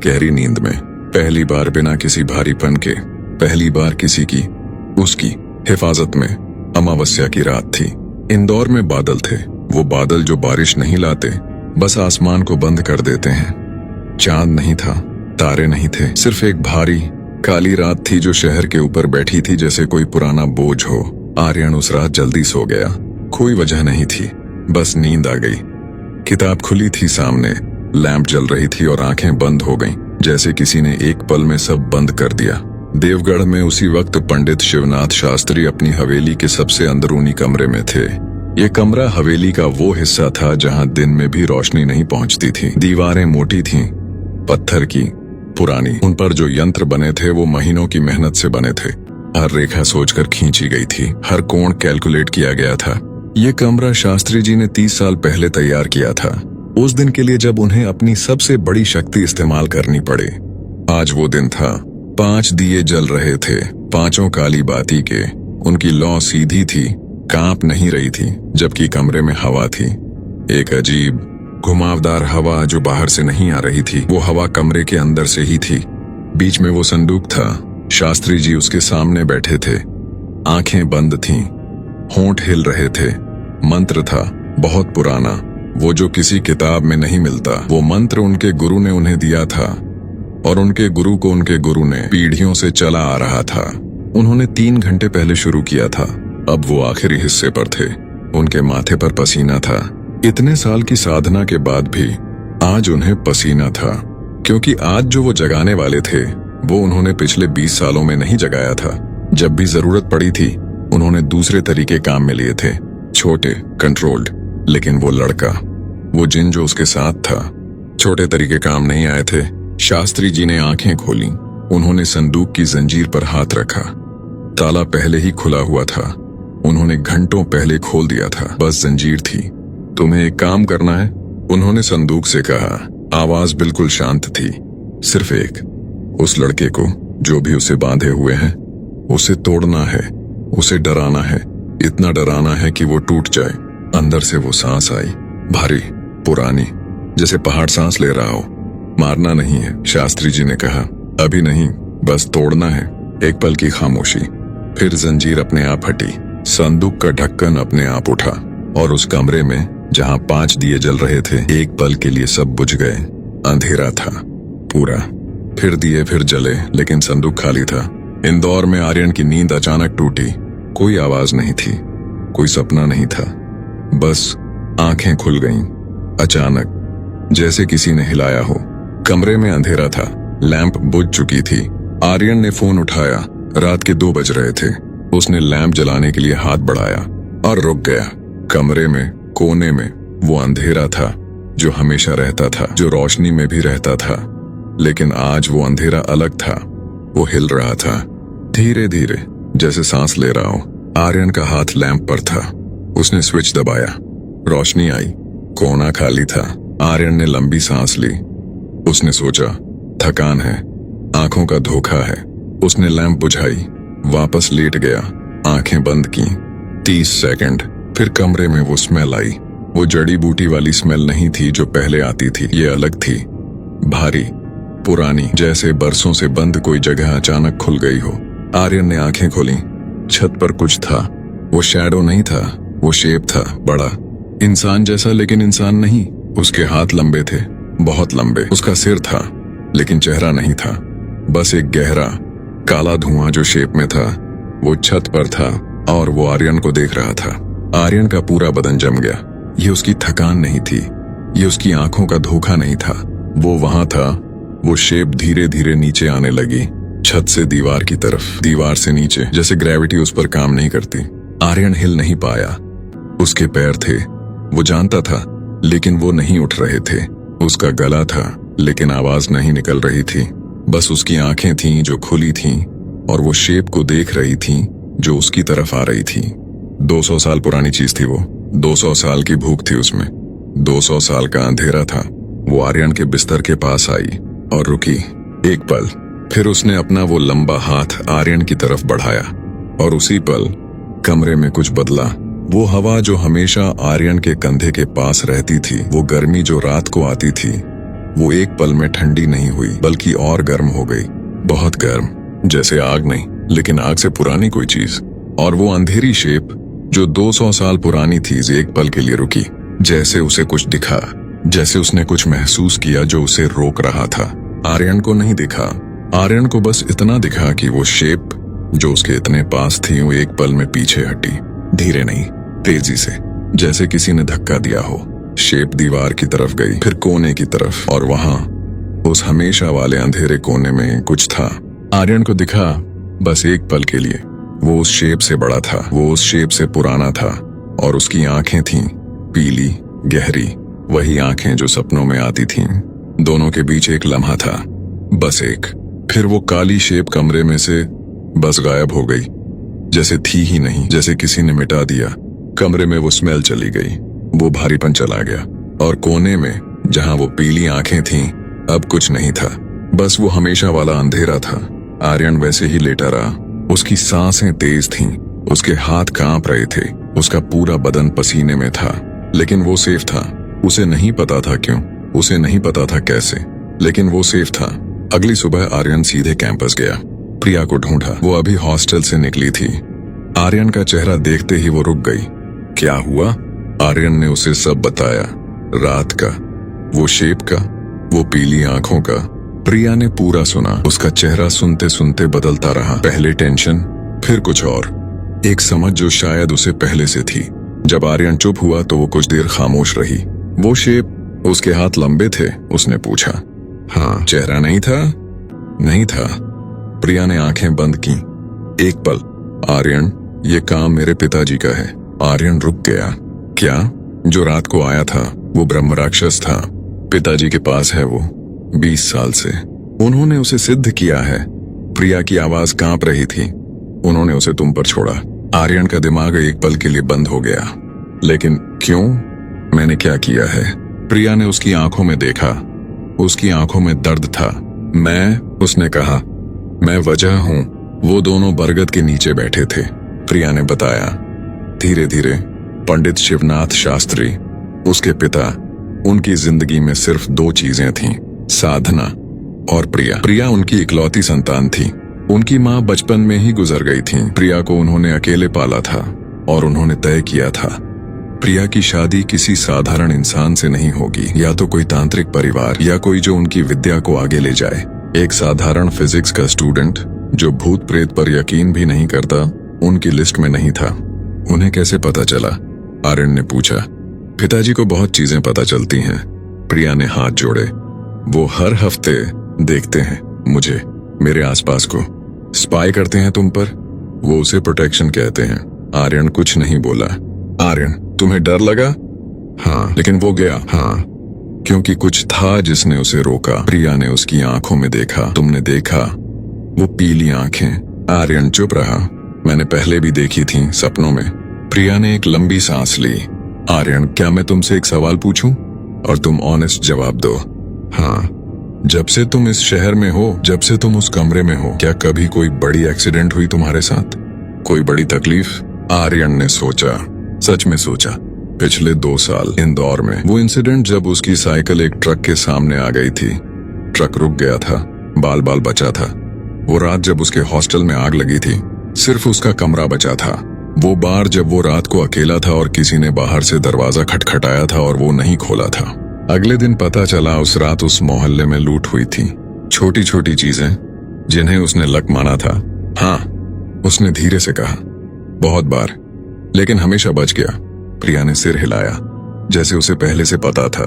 गहरी नींद में। पहली बार बिना किसी भारीपन के, पहली बार किसी की, उसकी हिफाजत में। अमावस्या की रात थी। इंदौर में बादल थे, वो बादल जो बारिश नहीं लाते, बस आसमान को बंद कर देते हैं। चांद नहीं था, तारे नहीं थे, सिर्फ एक भारी काली रात थी जो शहर के ऊपर बैठी थी जैसे कोई पुराना बोझ हो। आर्यन उस रात जल्दी सो गया। कोई वजह नहीं थी, बस नींद आ गई। किताब खुली थी सामने, लैंप जल रही थी और आंखें बंद हो गईं, जैसे किसी ने एक पल में सब बंद कर दिया। देवगढ़ में उसी वक्त पंडित शिवनाथ शास्त्री अपनी हवेली के सबसे अंदरूनी कमरे में थे। ये कमरा हवेली का वो हिस्सा था जहां दिन में भी रोशनी नहीं पहुंचती थी। दीवारें मोटी थीं, पत्थर की, पुरानी। उन पर जो यंत्र बने थे वो महीनों की मेहनत से बने थे। हर रेखा सोचकर खींची गई थी, हर कोण कैलकुलेट किया गया था। ये कमरा शास्त्री जी ने 30 साल पहले तैयार किया था, उस दिन के लिए जब उन्हें अपनी सबसे बड़ी शक्ति इस्तेमाल करनी पड़े। आज वो दिन था, 5 दिए जल रहे थे, पांचों काली बाती के। उनकी लौ सीधी थी, कांप नहीं रही थी, जबकि कमरे में हवा थी, एक अजीब घुमावदार हवा जो बाहर से नहीं आ रही थी। वो हवा कमरे के अंदर से ही थी। बीच में वो संदूक था। शास्त्री जी उसके सामने बैठे थे, आंखें बंद थीं, होंठ हिल रहे थे। मंत्र था, बहुत पुराना, वो जो किसी किताब में नहीं मिलता। वो मंत्र उनके गुरु ने उन्हें दिया था, और उनके गुरु को उनके गुरु ने पीढ़ियों से चला आ रहा था। उन्होंने 3 घंटे पहले शुरू किया था। अब वो आखिरी हिस्से पर थे। उनके माथे पर पसीना था। इतने साल की साधना के बाद भी आज उन्हें पसीना था, क्योंकि आज जो वो जगाने वाले थे वो उन्होंने पिछले 20 सालों में नहीं जगाया था। जब भी जरूरत पड़ी थी उन्होंने दूसरे तरीके काम में लिए थे, छोटे, कंट्रोल्ड। लेकिन वो लड़का, वो जिन जो उसके साथ था, छोटे तरीके काम नहीं आए थे। शास्त्री जी ने आंखें खोली। उन्होंने संदूक की जंजीर पर हाथ रखा। ताला पहले ही खुला हुआ था, उन्होंने घंटों पहले खोल दिया था, बस जंजीर थी। तुम्हें एक काम करना है, उन्होंने संदूक से कहा। आवाज बिल्कुल शांत थी, सिर्फ एक, उस लड़के को जो भी उसे बांधे हुए हैं उसे तोड़ना है, उसे डराना है, इतना डराना है कि वो टूट जाए। अंदर से वो सांस आई, भारी, पुरानी, जैसे पहाड़ सांस ले रहा हो। मारना नहीं है, शास्त्री जी ने कहा, अभी नहीं, बस तोड़ना है। एक पल की खामोशी, फिर जंजीर अपने आप हटी, संदूक का ढक्कन अपने आप उठा, और उस कमरे में जहां 5 दिए जल रहे थे, एक पल के लिए सब बुझ गए। अंधेरा था पूरा। फिर दिए फिर जले, लेकिन संदूक खाली था। इंदौर में आर्यन की नींद अचानक टूटी। कोई आवाज नहीं थी, कोई सपना नहीं था, बस आंखें खुल गईं अचानक, जैसे किसी ने हिलाया हो। कमरे में अंधेरा था, लैंप बुझ चुकी थी। आर्यन ने फोन उठाया। रात के 2 बज रहे थे। उसने लैंप जलाने के लिए हाथ बढ़ाया और रुक गया। कमरे में कोने में वो अंधेरा था जो हमेशा रहता था, जो रोशनी में भी रहता था। लेकिन आज वो अंधेरा अलग था। वो हिल रहा था, धीरे धीरे, जैसे सांस ले रहा हो। आर्यन का हाथ लैंप पर था। उसने स्विच दबाया, रोशनी आई, कोना खाली था। आर्यन ने लंबी सांस ली। उसने सोचा, थकान है, आंखों का धोखा है। उसने लैंप बुझाई, वापस लेट गया, आंखें बंद की। 30 सेकंड, फिर कमरे में वो स्मेल आई। वो जड़ी बूटी वाली स्मेल नहीं थी जो पहले आती थी, ये अलग थी, भारी, पुरानी, जैसे बरसों से बंद कोई जगह अचानक खुल गई हो। आर्यन ने आंखें खोली। छत पर कुछ था। वो शैडो नहीं था, वो शेप था, बड़ा, इंसान जैसा, लेकिन इंसान नहीं। उसके हाथ लंबे थे, बहुत लंबे। उसका सिर था, लेकिन चेहरा नहीं था, बस एक गहरा काला धुआं जो शेप में था। वो छत पर था और वो आर्यन को देख रहा था। आर्यन का पूरा बदन जम गया। ये उसकी थकान नहीं थी, ये उसकी आंखों का धोखा नहीं था। वो वहां था। वो शेप धीरे धीरे नीचे आने लगी, छत से दीवार की तरफ, दीवार से नीचे, जैसे ग्रेविटी उस पर काम नहीं करती। आर्यन हिल नहीं पाया। उसके पैर थे, वो जानता था, लेकिन वो नहीं उठ रहे थे। उसका गला था, लेकिन आवाज नहीं निकल रही थी। बस उसकी आंखें थीं जो खुली थीं, और वो शेप को देख रही थीं जो उसकी तरफ आ रही थी। 200 साल पुरानी चीज थी वो। 200 साल की भूख थी उसमें। 200 साल का अंधेरा था। वो आर्यन के बिस्तर के पास आई और रुकी एक पल। फिर उसने अपना वो लंबा हाथ आर्यन की तरफ बढ़ाया, और उसी पल कमरे में कुछ बदला। वो हवा जो हमेशा आर्यन के कंधे के पास रहती थी, वो गर्मी जो रात को आती थी, वो एक पल में ठंडी नहीं हुई, बल्कि और गर्म हो गई, बहुत गर्म, जैसे आग नहीं, लेकिन आग से पुरानी कोई चीज। और वो अंधेरी शेप जो 200 साल पुरानी थी, एक पल के लिए रुकी, जैसे उसे कुछ दिखा, जैसे उसने कुछ महसूस किया जो उसे रोक रहा था। आर्यन को नहीं दिखा। आर्यन को बस इतना दिखा कि वो शेप जो उसके इतने पास थी, वो एक पल में पीछे हटी, धीरे नहीं, तेजी से, जैसे किसी ने धक्का दिया हो। शेप दीवार की तरफ गई, फिर कोने की तरफ, और वहां उस हमेशा वाले अंधेरे कोने में कुछ था। आर्यन को दिखा, बस एक पल के लिए। वो उस शेप से बड़ा था, वो उस शेप से पुराना था, और उसकी आंखें थीं पीली, गहरी, वही आंखें जो सपनों में आती थीं। दोनों के बीच एक लम्हा था, बस एक। फिर वो काली शेप कमरे में से बस गायब हो गई, जैसे थी ही नहीं, जैसे किसी ने मिटा दिया। कमरे में वो स्मेल चली गई, वो भारीपन चला गया, और कोने में जहां वो पीली आंखें थीं, अब कुछ नहीं था, बस वो हमेशा वाला अंधेरा था। आर्यन वैसे ही लेटा रहा। उसकी सांसें तेज थीं, उसके हाथ कांप रहे थे, उसका पूरा बदन पसीने में था, लेकिन वो सेफ था। उसे नहीं पता था क्यों, उसे नहीं पता था कैसे, लेकिन वो सेफ था। अगली सुबह आर्यन सीधे कैंपस गया। प्रिया को ढूंढा। वो अभी हॉस्टल से निकली थी। आर्यन का चेहरा देखते ही वो रुक गई। क्या हुआ? आर्यन ने उसे सब बताया। रात का, वो शेप का, वो पीली आंखों का। प्रिया ने पूरा सुना। उसका चेहरा सुनते सुनते बदलता रहा। पहले टेंशन, फिर कुछ और, एक समझ जो शायद उसे पहले से थी। जब आर्यन चुप हुआ तो वो कुछ देर खामोश रही। वो शेप, उसके हाथ लंबे थे? उसने पूछा। हाँ। चेहरा नहीं था? नहीं था। प्रिया ने आंखें बंद की। एक पल, आर्यन, ये काम मेरे पिताजी का है। आर्यन रुक गया। क्या? जो रात को आया था वो ब्रह्म राक्षस था। पिताजी के पास है वो, 20 साल से। उन्होंने उसे सिद्ध किया है। प्रिया की आवाज कांप रही थी। उन्होंने उसे तुम पर छोड़ा। आर्यन का दिमाग एक पल के लिए बंद हो गया। लेकिन क्यों? मैंने क्या किया है? प्रिया ने उसकी आंखों में देखा। उसकी आंखों में दर्द था। उसने कहा, मैं वजह हूं। वो दोनों बरगद के नीचे बैठे थे। प्रिया ने बताया। धीरे धीरे पंडित शिवनाथ शास्त्री, उसके पिता, उनकी जिंदगी में सिर्फ 2 चीजें थीं, साधना और प्रिया। प्रिया उनकी इकलौती संतान थी। उनकी माँ बचपन में ही गुजर गई थी। प्रिया को उन्होंने अकेले पाला था और उन्होंने तय किया था, प्रिया की शादी किसी साधारण इंसान से नहीं होगी। या तो कोई तांत्रिक परिवार, या कोई जो उनकी विद्या को आगे ले जाए। एक साधारण फिजिक्स का स्टूडेंट जो भूत प्रेत पर यकीन भी नहीं करता उनकी लिस्ट में नहीं था। उन्हें कैसे पता चला? आर्यन ने पूछा। पिताजी को बहुत चीजें पता चलती हैं। प्रिया ने हाथ जोड़े। वो हर हफ्ते देखते हैं मुझे, मेरे आसपास को। स्पाई करते हैं तुम पर। वो उसे प्रोटेक्शन कहते हैं। आर्यन कुछ नहीं बोला। आर्यन, तुम्हें डर लगा? हाँ। लेकिन वो गया? हाँ, क्योंकि कुछ था जिसने उसे रोका। प्रिया ने उसकी आंखों में देखा। तुमने देखा? वो पीली आंखें। आर्यन चुप रहा। मैंने पहले भी देखी थी, सपनों में। प्रिया ने एक लंबी सांस ली। आर्यन, क्या मैं तुमसे एक सवाल पूछूं और तुम ऑनेस्ट जवाब दो? हाँ। जब से तुम इस शहर में हो, जब से तुम उस कमरे में हो, क्या कभी कोई बड़ी एक्सीडेंट हुई तुम्हारे साथ? कोई बड़ी तकलीफ? आर्यन ने सोचा, सच में सोचा। पिछले 2 साल इंदौर में वो इंसिडेंट जब उसकी साइकिल एक ट्रक के सामने आ गई थी। ट्रक रुक गया था, बाल बाल बचा था। वो रात जब उसके हॉस्टल में आग लगी थी, सिर्फ उसका कमरा बचा था। वो बार जब वो रात को अकेला था और किसी ने बाहर से दरवाजा खटखटाया था और वो नहीं खोला था। अगले दिन पता चला उस रात उस मोहल्ले में लूट हुई थी। छोटी छोटी चीजें जिन्हें उसने लक माना था। हाँ, उसने धीरे से कहा, बहुत बार, लेकिन हमेशा बच गया। प्रिया ने सिर हिलाया, जैसे उसे पहले से पता था।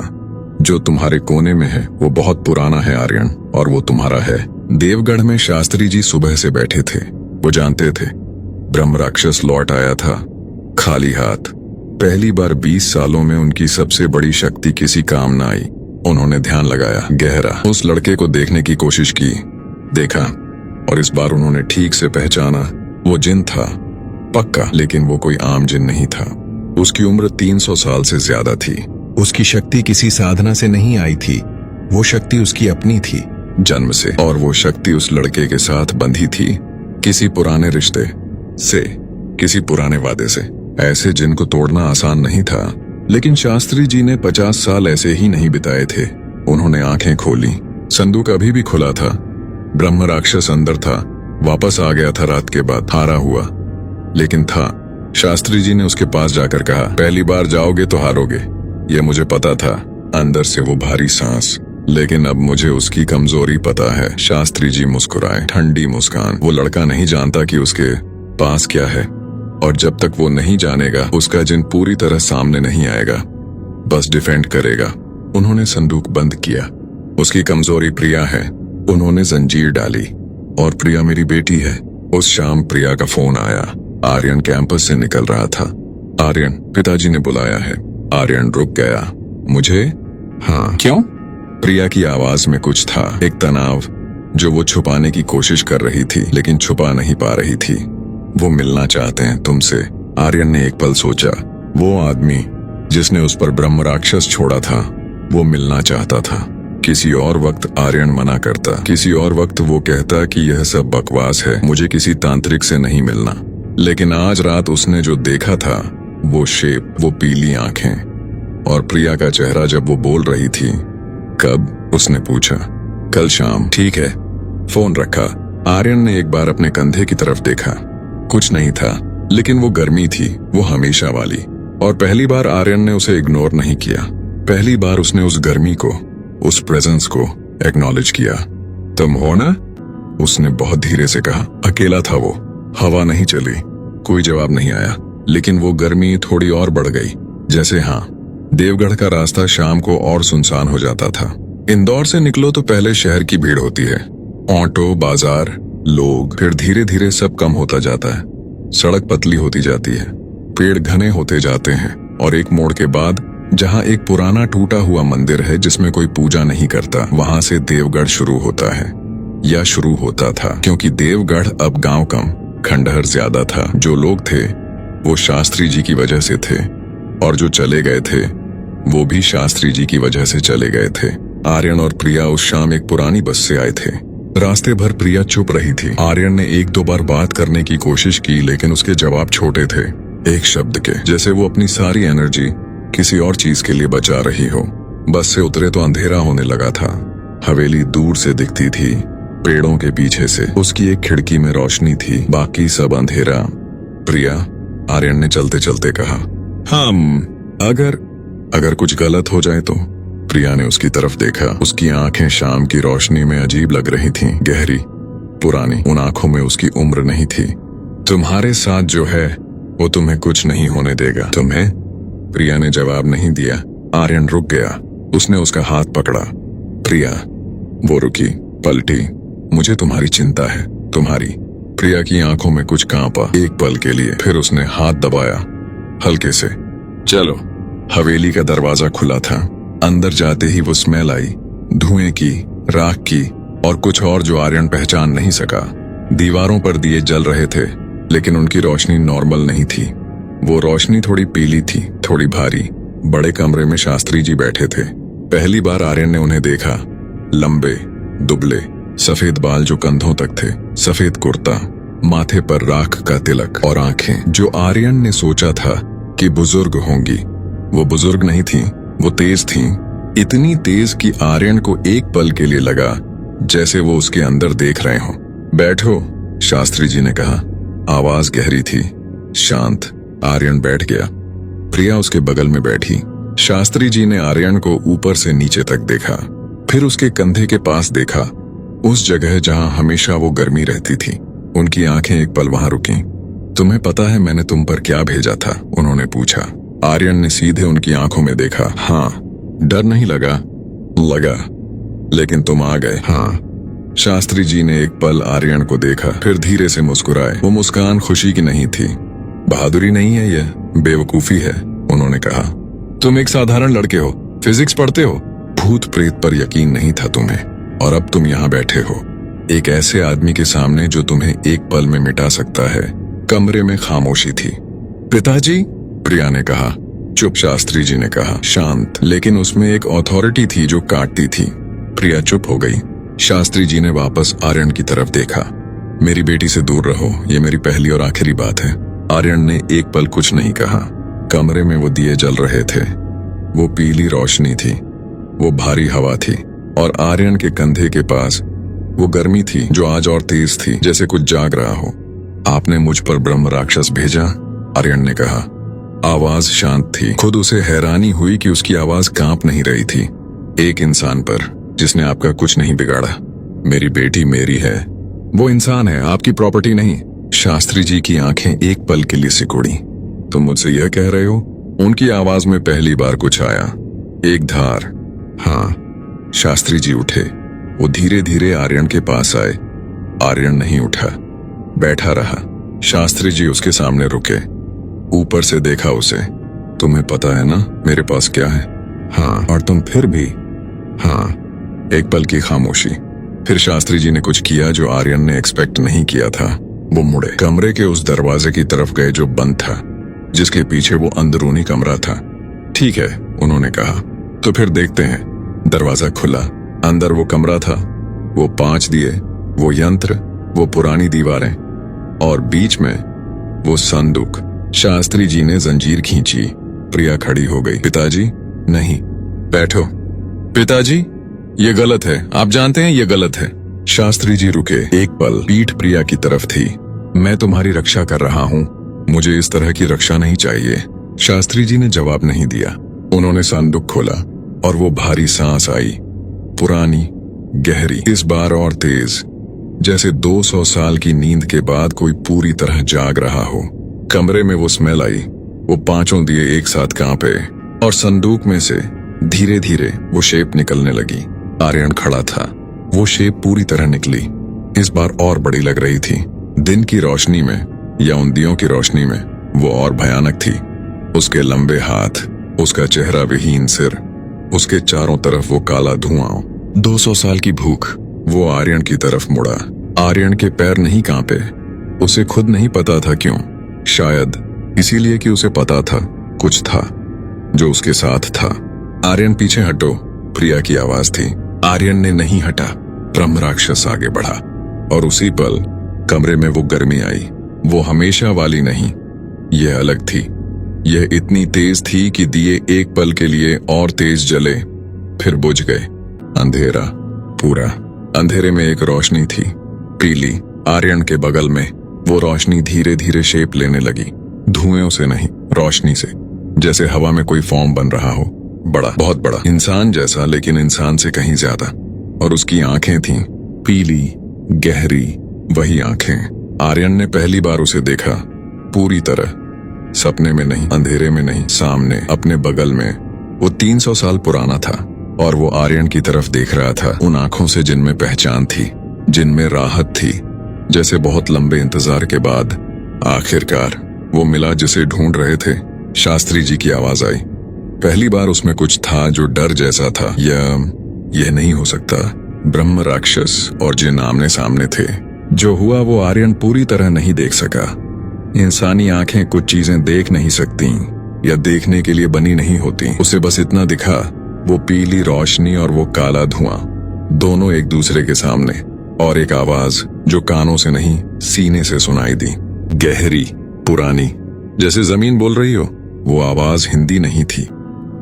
जो तुम्हारे कोने में है वो बहुत पुराना है आर्यन, और वो तुम्हारा है। देवगढ़ में शास्त्री जी सुबह से बैठे थे। वो जानते थे ब्रह्म राक्षस लौट आया था, खाली हाथ। पहली बार 20 सालों में उनकी सबसे बड़ी शक्ति किसी काम न आई। उन्होंने ध्यान लगाया, गहरा। उस लड़के को देखने की कोशिश की, देखा, और इस बार उन्होंने ठीक से पहचाना। वो जिन था, पक्का, लेकिन वो कोई आम जिन नहीं था। उसकी उम्र 300 साल से ज्यादा थी। उसकी शक्ति किसी साधना से नहीं आई थी। वो शक्ति उसकी अपनी थी, जन्म से। और वो शक्ति उस लड़के के साथ बंधी थी, किसी पुराने रिश्ते से, किसी पुराने वादे से। ऐसे जिनको तोड़ना आसान नहीं था, लेकिन शास्त्री जी ने 50 साल ऐसे ही नहीं बिताए थे। उन्होंने आंखें खोली। संदूक अभी भी खुला था। ब्रह्म राक्षस अंदर था। वापस आ गया था रात के बाद, हारा हुआ, लेकिन था। शास्त्री जी ने उसके पास जाकर कहा, पहली बार जाओगे तो हारोगे, ये मुझे पता था। अंदर से वो भारी सांस, लेकिन अब मुझे उसकी कमजोरी पता है। शास्त्री जी मुस्कुराए, ठंडी मुस्कान। वो लड़का नहीं जानता कि उसके पास क्या है, और जब तक वो नहीं जानेगा उसका जिन पूरी तरह सामने नहीं आएगा, बस डिफेंड करेगा। उन्होंने संदूक बंद किया। उसकी कमजोरी प्रिया है। उन्होंने जंजीर डाली, और प्रिया मेरी बेटी है। उस शाम प्रिया का फोन आया। आर्यन कैंपस से निकल रहा था। आर्यन, पिताजी ने बुलाया है। आर्यन रुक गया। मुझे? हाँ। क्यों? प्रिया की आवाज में कुछ था, एक तनाव जो वो छुपाने की कोशिश कर रही थी, लेकिन छुपा नहीं पा रही थी। वो मिलना चाहते हैं तुमसे। आर्यन ने एक पल सोचा। वो आदमी जिसने उस पर ब्रह्म राक्षस छोड़ा था, वो मिलना चाहता था। किसी और वक्त आर्यन मना करता, किसी और वक्त वो कहता कि यह सब बकवास है, मुझे किसी तांत्रिक से नहीं मिलना। लेकिन आज रात उसने जो देखा था, वो शेप, वो पीली आंखें और प्रिया का चेहरा जब वो बोल रही थी। कब? उसने पूछा। कल शाम। ठीक है। फोन रखा। आर्यन ने एक बार अपने कंधे की तरफ देखा। कुछ नहीं था, लेकिन वो गर्मी थी, वो हमेशा वाली। और पहली बार आर्यन ने उसे इग्नोर नहीं किया। पहली बार उसने उस गर्मी को, उस प्रेजेंस को एक्नॉलेज किया। तुम हो ना? उसने बहुत धीरे से कहा। अकेला था वो, हवा नहीं चली, कोई जवाब नहीं आया, लेकिन वो गर्मी थोड़ी और बढ़ गई। जैसे हाँ, देवगढ़ का रास्ता शाम को और सुनसान हो जाता था। इंदौर से निकलो तो पहले शहर की भीड़ होती है, ऑटो, बाजार, लोग, फिर धीरे धीरे सब कम होता जाता है। सड़क पतली होती जाती है, पेड़ घने होते जाते हैं, और एक मोड़ के बाद जहाँ एक पुराना टूटा हुआ मंदिर है जिसमें कोई पूजा नहीं करता, वहां से देवगढ़ शुरू होता है, या शुरू होता था, क्योंकि देवगढ़ अब गांव कम, खंडहर ज्यादा था। जो लोग थे वो शास्त्री जी की वजह से थे, और जो चले गए थे वो भी शास्त्री जी की वजह से चले गए थे। आर्यन और प्रिया उस शाम एक पुरानी बस से आए थे। रास्ते भर प्रिया चुप रही थी। आर्यन ने एक दो बार बात करने की कोशिश की, लेकिन उसके जवाब छोटे थे, एक शब्द के, जैसे वो अपनी सारी एनर्जी किसी और चीज के लिए बचा रही हो। बस से उतरे तो अंधेरा होने लगा था। हवेली दूर से दिखती थी, पेड़ों के पीछे से। उसकी एक खिड़की में रोशनी थी, बाकी सब अंधेरा। प्रिया, आर्यन ने चलते चलते कहा। अगर कुछ गलत हो जाए तो? प्रिया ने उसकी तरफ देखा। उसकी आंखें शाम की रोशनी में अजीब लग रही थीं, गहरी, पुरानी। उन आंखों में उसकी उम्र नहीं थी। तुम्हारे साथ जो है वो तुम्हें कुछ नहीं होने देगा। तुम्हें? प्रिया ने जवाब नहीं दिया। आर्यन रुक गया। उसने उसका हाथ पकड़ा। प्रिया। वो रुकी, पलटी। मुझे तुम्हारी चिंता है, तुम्हारी। प्रिया की आंखों में कुछ कांपा एक पल के लिए, फिर उसने हाथ दबाया हल्के से। चलो। हवेली का दरवाजा खुला था। अंदर जाते ही वो स्मेल आई, धुएं की, राख की, और कुछ और जो आर्यन पहचान नहीं सका। दीवारों पर दिए जल रहे थे, लेकिन उनकी रोशनी नॉर्मल नहीं थी। वो रोशनी थोड़ी पीली थी, थोड़ी भारी। बड़े कमरे में शास्त्री जी बैठे थे। पहली बार आर्यन ने उन्हें देखा। लंबे, दुबले, सफेद बाल जो कंधों तक थे, सफेद कुर्ता, माथे पर राख का तिलक, और आंखें जो आर्यन ने सोचा था कि बुजुर्ग होंगी, वो बुजुर्ग नहीं थीं, वो तेज थीं। इतनी तेज कि आर्यन को एक पल के लिए लगा जैसे वो उसके अंदर देख रहे हों। बैठो, शास्त्री जी ने कहा। आवाज गहरी थी, शांत। आर्यन बैठ गया। प्रिया उसके बगल में बैठी। शास्त्री जी ने आर्यन को ऊपर से नीचे तक देखा, फिर उसके कंधे के पास देखा, उस जगह जहां हमेशा वो गर्मी रहती थी। उनकी आंखें एक पल वहां रुकीं। तुम्हें पता है मैंने तुम पर क्या भेजा था? उन्होंने पूछा। आर्यन ने सीधे उनकी आंखों में देखा। हाँ। डर नहीं लगा? लगा, लेकिन तुम आ गए। हाँ। शास्त्री जी ने एक पल आर्यन को देखा, फिर धीरे से मुस्कुराए। वो मुस्कान खुशी की नहीं थी। बहादुरी नहीं है, यह बेवकूफी है, उन्होंने कहा। तुम एक साधारण लड़के हो, फिजिक्स पढ़ते हो, भूत प्रेत पर यकीन नहीं था तुम्हें, और अब तुम यहाँ बैठे हो एक ऐसे आदमी के सामने जो तुम्हें एक पल में मिटा सकता है। कमरे में खामोशी थी। पिताजी, प्रिया ने कहा। चुप, शास्त्री जी ने कहा, शांत, लेकिन उसमें एक अथॉरिटी थी जो काटती थी। प्रिया चुप हो गई। शास्त्री जी ने वापस आर्यन की तरफ देखा। मेरी बेटी से दूर रहो, ये मेरी पहली और आखिरी बात है। आर्यन ने एक पल कुछ नहीं कहा। कमरे में वो दिए जल रहे थे, वो पीली रोशनी थी, वो भारी हवा थी, और आर्यन के कंधे के पास वो गर्मी थी जो आज और तेज थी, जैसे कुछ जाग रहा हो। आपने मुझ पर ब्रह्म राक्षस भेजा? आर्यन ने कहा। आवाज शांत थी। खुद उसे हैरानी हुई कि उसकी आवाज कांप नहीं रही थी। एक इंसान पर जिसने आपका कुछ नहीं बिगाड़ा। मेरी बेटी मेरी है, वो इंसान है, आपकी प्रॉपर्टी नहीं। शास्त्री जी की आंखें एक पल के लिए सिकुड़ी। तुम मुझसे यह कह रहे हो? उनकी आवाज में पहली बार कुछ आया, एक धार। हाँ। शास्त्री जी उठे। वो धीरे धीरे आर्यन के पास आए। आर्यन नहीं उठा, बैठा रहा। शास्त्री जी उसके सामने रुके। ऊपर से देखा उसे। तुम्हें पता है ना मेरे पास क्या है? हाँ। और तुम फिर भी? हाँ। एक पल की खामोशी। फिर शास्त्री जी ने कुछ किया जो आर्यन ने एक्सपेक्ट नहीं किया था। वो मुड़े, कमरे के उस दरवाजे की तरफ गए जो बंद था, जिसके पीछे वो अंदरूनी कमरा था। ठीक है, उन्होंने कहा, तो फिर देखते हैं। दरवाजा खुला। अंदर वो कमरा था, वो 5 दिए, वो यंत्र, वो पुरानी दीवारें और बीच में वो संदूक। शास्त्री जी ने जंजीर खींची। प्रिया खड़ी हो गई। पिताजी, नहीं, बैठो। पिताजी, ये गलत है, आप जानते हैं ये गलत है। शास्त्री जी रुके। एक पल पीठ प्रिया की तरफ थी। मैं तुम्हारी रक्षा कर रहा हूं, मुझे इस तरह की रक्षा नहीं चाहिए। शास्त्री जी ने जवाब नहीं दिया। उन्होंने संदूक खोला और वो भारी सांस आई, पुरानी, गहरी, इस बार और तेज, जैसे 200 साल की नींद के बाद कोई पूरी तरह जाग रहा हो। कमरे में वो स्मेल आई। वो 5 दिए एक साथ कांपे और संदूक में से धीरे धीरे वो शेप निकलने लगी। आर्यन खड़ा था। वो शेप पूरी तरह निकली, इस बार और बड़ी लग रही थी। दिन की रोशनी में या उन दियों की रोशनी में वो और भयानक थी। उसके लंबे हाथ, उसका चेहरा विहीन सिर, उसके चारों तरफ वो काला धुआं। 200 साल की भूख। वो आर्यन की तरफ मुड़ा। आर्यन के पैर नहीं कांपे। उसे खुद नहीं पता था क्यों। शायद इसीलिए कि उसे पता था कुछ था जो उसके साथ था। आर्यन, पीछे हटो, प्रिया की आवाज थी। आर्यन ने नहीं हटा। ब्रह्म राक्षस आगे बढ़ा और उसी पल कमरे में वो गर्मी आई। वो हमेशा वाली नहीं, यह अलग थी। यह इतनी तेज थी कि दिए एक पल के लिए और तेज जले, फिर बुझ गए। अंधेरा, पूरा अंधेरे में एक रोशनी थी, पीली। आर्यन के बगल में वो रोशनी धीरे धीरे शेप लेने लगी। धुएं से नहीं, रोशनी से, जैसे हवा में कोई फॉर्म बन रहा हो। बड़ा, बहुत बड़ा, इंसान जैसा, लेकिन इंसान से कहीं ज्यादा। और उसकी आंखें थीं, पीली, गहरी, वही आंखें। आर्यन ने पहली बार उसे देखा पूरी तरह, सपने में नहीं, अंधेरे में नहीं, सामने, अपने बगल में। वो 300 साल पुराना था और वो आर्यन की तरफ देख रहा था, उन आंखों से जिनमें पहचान थी, जिनमें राहत थी। जैसे बहुत लंबे इंतजार के बाद आखिरकार वो मिला जिसे ढूंढ रहे थे। शास्त्री जी की आवाज आई। पहली बार उसमें कुछ था जो डर जैसा था। यह नहीं हो सकता। ब्रह्म राक्षस और जिन आमने सामने थे। जो हुआ वो आर्यन पूरी तरह नहीं देख सका। इंसानी आंखें कुछ चीजें देख नहीं सकती या देखने के लिए बनी नहीं होती। उसे बस इतना दिखा, वो पीली रोशनी और वो काला धुआं, दोनों एक दूसरे के सामने। और एक आवाज जो कानों से नहीं, सीने से सुनाई दी, गहरी, पुरानी, जैसे जमीन बोल रही हो। वो आवाज हिंदी नहीं थी,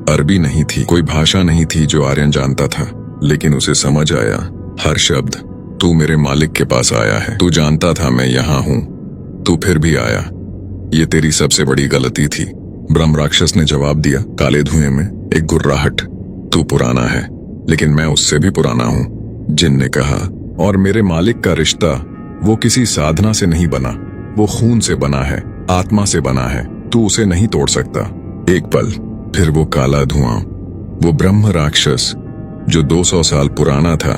अरबी नहीं थी, कोई भाषा नहीं थी जो आर्यन जानता था, लेकिन उसे समझ आया हर शब्द। तू मेरे मालिक के पास आया है, तू जानता था मैं यहाँ हूँ, तू फिर भी आया। ये तेरी सबसे बड़ी गलती थी। ब्रह्म राक्षस ने जवाब दिया, काले धुएं में एक गुर्राहट। तू पुराना है, लेकिन मैं उससे भी पुराना हूँ। जिन ने कहा, और मेरे मालिक का रिश्ता वो किसी साधना से नहीं बना, वो खून से बना है, आत्मा से बना है। तू उसे नहीं तोड़ सकता। एक पल, फिर वो काला धुआं, वो ब्रह्म राक्षस जो 200 साल पुराना था,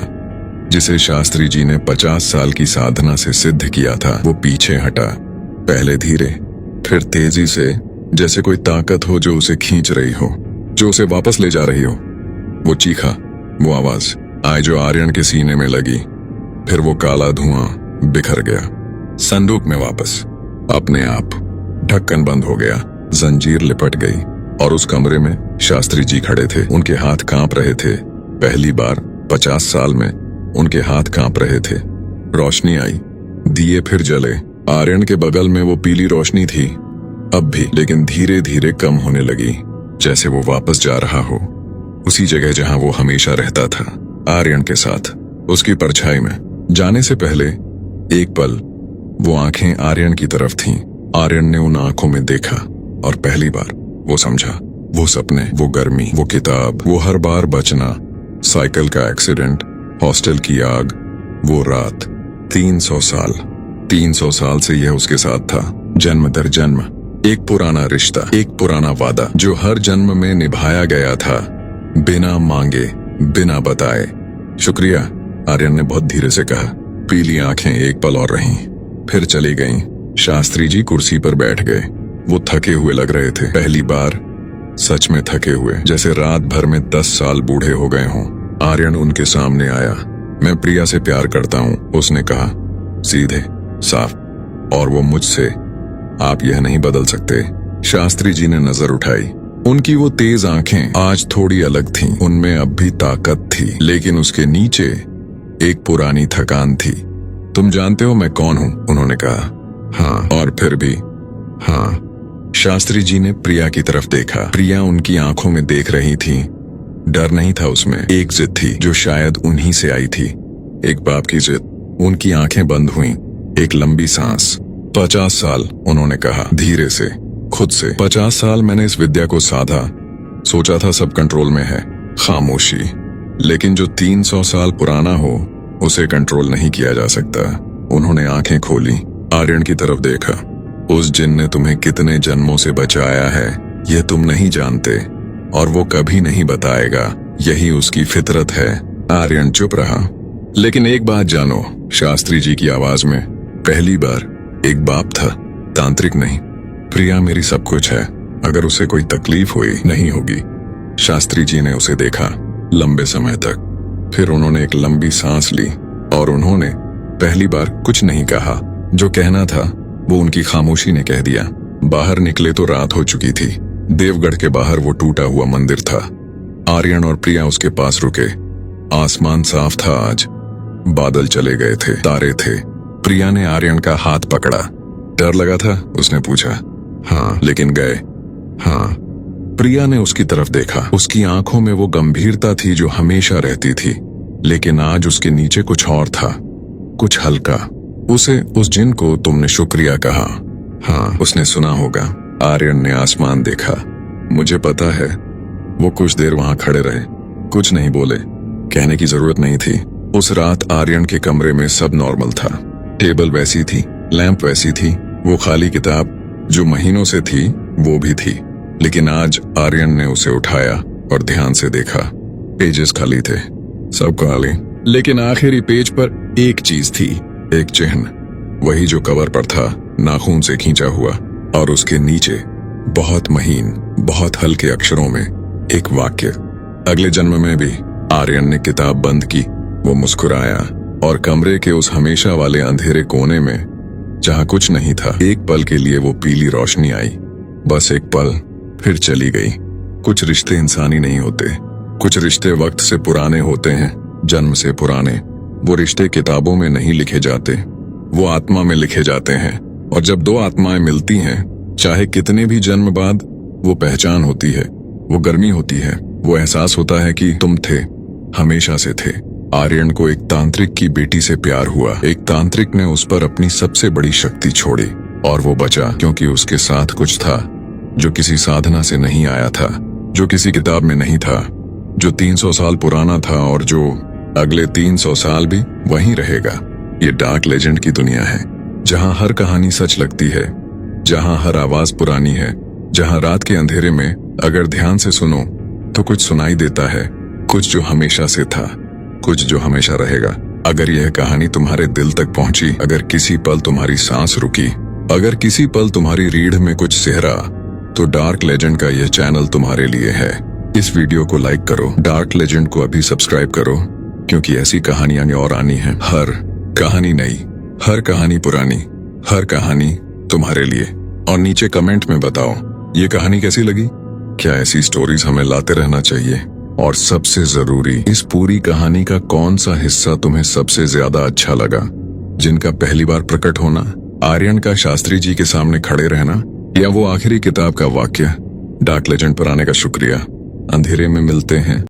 जिसे शास्त्री जी ने 50 साल की साधना से सिद्ध किया था, वो पीछे हटा। पहले धीरे, फिर तेजी से, जैसे कोई ताकत हो जो उसे खींच रही हो, जो उसे वापस ले जा रही हो। वो चीखा, वो आवाज आई जो आर्यन के सीने में लगी। फिर वो काला धुआं बिखर गया। संदूक में वापस अपने आप ढक्कन बंद हो गया। जंजीर लिपट गई और उस कमरे में शास्त्री जी खड़े थे। उनके हाथ कांप रहे थे। पहली बार 50 साल में उनके हाथ कांप रहे थे। रोशनी आई, दिए फिर जले। आर्यन के बगल में वो पीली रोशनी थी अब भी, लेकिन धीरे धीरे कम होने लगी, जैसे वो वापस जा रहा हो उसी जगह जहां वो हमेशा रहता था, आर्यन के साथ, उसकी परछाई में। जाने से पहले एक पल वो आंखें आर्यन की तरफ थीं। आर्यन ने उन आंखों में देखा और पहली बार वो समझा, वो सपने, वो गर्मी, वो किताब, वो हर बार बचना, साइकिल का एक्सीडेंट, हॉस्टल की आग, वो रात। 300 साल से यह उसके साथ था, जन्म दर जन्म। एक पुराना रिश्ता, एक पुराना वादा जो हर जन्म में निभाया गया था, बिना मांगे, बिना बताए। शुक्रिया, आर्यन ने बहुत धीरे से कहा। पीली आंखें एक पल और रहीं, फिर चली गईं। शास्त्री जी कुर्सी पर बैठ गए। वो थके हुए लग रहे थे, पहली बार सच में थके हुए, जैसे रात भर में 10 साल बूढ़े हो गए हों। आर्यन उनके सामने आया। मैं प्रिया से प्यार करता हूँ, उसने कहा, सीधे, साफ। और वो मुझसे, आप यह नहीं बदल सकते। शास्त्री जी ने नजर उठाई। उनकी वो तेज आंखें आज थोड़ी अलग थीं। उनमें अब भी ताकत थी, लेकिन उसके नीचे एक पुरानी थकान थी। तुम जानते हो मैं कौन हूं? उन्होंने कहा। हाँ, और फिर भी हाँ। शास्त्री जी ने प्रिया की तरफ देखा। प्रिया उनकी आंखों में देख रही थी। डर नहीं था उसमें, एक जिद थी जो शायद उन्हीं से आई थी, एक बाप की जिद। उनकी आंखें बंद हुईं, एक लंबी सांस। 50 साल, उन्होंने कहा धीरे से, खुद से। 50 साल मैंने इस विद्या को साधा, सोचा था सब कंट्रोल में है, खामोशी। लेकिन जो 300 साल पुराना हो उसे कंट्रोल नहीं किया जा सकता। उन्होंने आंखें खोली, आर्यन की तरफ देखा। उस जिन ने तुम्हें कितने जन्मों से बचाया है यह तुम नहीं जानते, और वो कभी नहीं बताएगा। यही उसकी फितरत है। आर्यन चुप रहा। लेकिन एक बात जानो, शास्त्री जी की आवाज में पहली बार एक बाप था, तांत्रिक नहीं। प्रिया मेरी सब कुछ है, अगर उसे कोई तकलीफ हुई नहीं होगी। शास्त्री जी ने उसे देखा लंबे समय तक, फिर उन्होंने एक लंबी सांस ली और उन्होंने पहली बार कुछ नहीं कहा। जो कहना था वो उनकी खामोशी ने कह दिया। बाहर निकले तो रात हो चुकी थी। देवगढ़ के बाहर वो टूटा हुआ मंदिर था। आर्यन और प्रिया उसके पास रुके। आसमान साफ था आज, बादल चले गए थे, तारे थे। प्रिया ने आर्यन का हाथ पकड़ा। डर लगा था? उसने पूछा। हाँ, लेकिन गए। हाँ। प्रिया ने उसकी तरफ देखा। उसकी आंखों में वो गंभीरता थी जो हमेशा रहती थी, लेकिन आज उसके नीचे कुछ और था, कुछ हल्का। उसे उस जिन को तुमने शुक्रिया कहा। हाँ, उसने सुना होगा। आर्यन ने आसमान देखा। मुझे पता है। वो कुछ देर वहां खड़े रहे, कुछ नहीं बोले। कहने की जरूरत नहीं थी। उस रात आर्यन के कमरे में सब नॉर्मल था। टेबल वैसी थी, लैंप वैसी थी, वो खाली किताब जो महीनों से थी वो भी थी। लेकिन आज आर्यन ने उसे उठाया और ध्यान से देखा। पेजेस खाली थे, सब खाली, लेकिन आखिरी पेज पर एक चीज थी, एक चिन्ह, वही जो कवर पर था, नाखून से खींचा हुआ। और उसके नीचे बहुत महीन, बहुत हल्के अक्षरों में एक वाक्य। अगले जन्म में भी। आर्यन ने किताब बंद की। वो मुस्कुराया और कमरे के उस हमेशा वाले अंधेरे कोने में जहां कुछ नहीं था, एक पल के लिए वो पीली रोशनी आई। बस एक पल, फिर चली गई। कुछ रिश्ते इंसानी नहीं होते, कुछ रिश्ते वक्त से पुराने होते हैं, जन्म से पुराने। वो रिश्ते किताबों में नहीं लिखे जाते, वो आत्मा में लिखे जाते हैं। और जब दो आत्माएं मिलती हैं, चाहे कितने भी जन्म बाद, वो पहचान होती है, वो गर्मी होती है, वो एहसास होता है कि तुम थे, हमेशा से थे। आर्यन को एक तांत्रिक की बेटी से प्यार हुआ। एक तांत्रिक ने उस पर अपनी सबसे बड़ी शक्ति छोड़ी, और वो बचा क्योंकि उसके साथ कुछ था जो किसी साधना से नहीं आया था, जो किसी किताब में नहीं था, जो 300 साल पुराना था और जो अगले 300 साल भी वहीं रहेगा। ये डार्क लेजेंड की दुनिया है, जहां हर कहानी सच लगती है, जहां हर आवाज पुरानी है, जहां रात के अंधेरे में अगर ध्यान से सुनो तो कुछ सुनाई देता है, कुछ जो हमेशा से था, कुछ जो हमेशा रहेगा। अगर यह कहानी तुम्हारे दिल तक पहुंची, अगर किसी पल तुम्हारी सांस रुकी, अगर किसी पल तुम्हारी रीढ़ में कुछ सिहरा, तो डार्क लेजेंड का यह चैनल तुम्हारे लिए है। इस वीडियो को लाइक करो, डार्क लेजेंड को अभी सब्सक्राइब करो, क्योंकि ऐसी कहानियां और आनी है। हर कहानी नई, हर कहानी पुरानी, हर कहानी तुम्हारे लिए। और नीचे कमेंट में बताओ ये कहानी कैसी लगी। क्या ऐसी स्टोरीज हमें लाते रहना चाहिए? और सबसे जरूरी, इस पूरी कहानी का कौन सा हिस्सा तुम्हें सबसे ज्यादा अच्छा लगा? जिनका पहली बार प्रकट होना, आर्यन का शास्त्री जी के सामने खड़े रहना, या वो आखिरी किताब का वाक्य? डार्क लेजेंड पर आने का शुक्रिया। अंधेरे में मिलते हैं।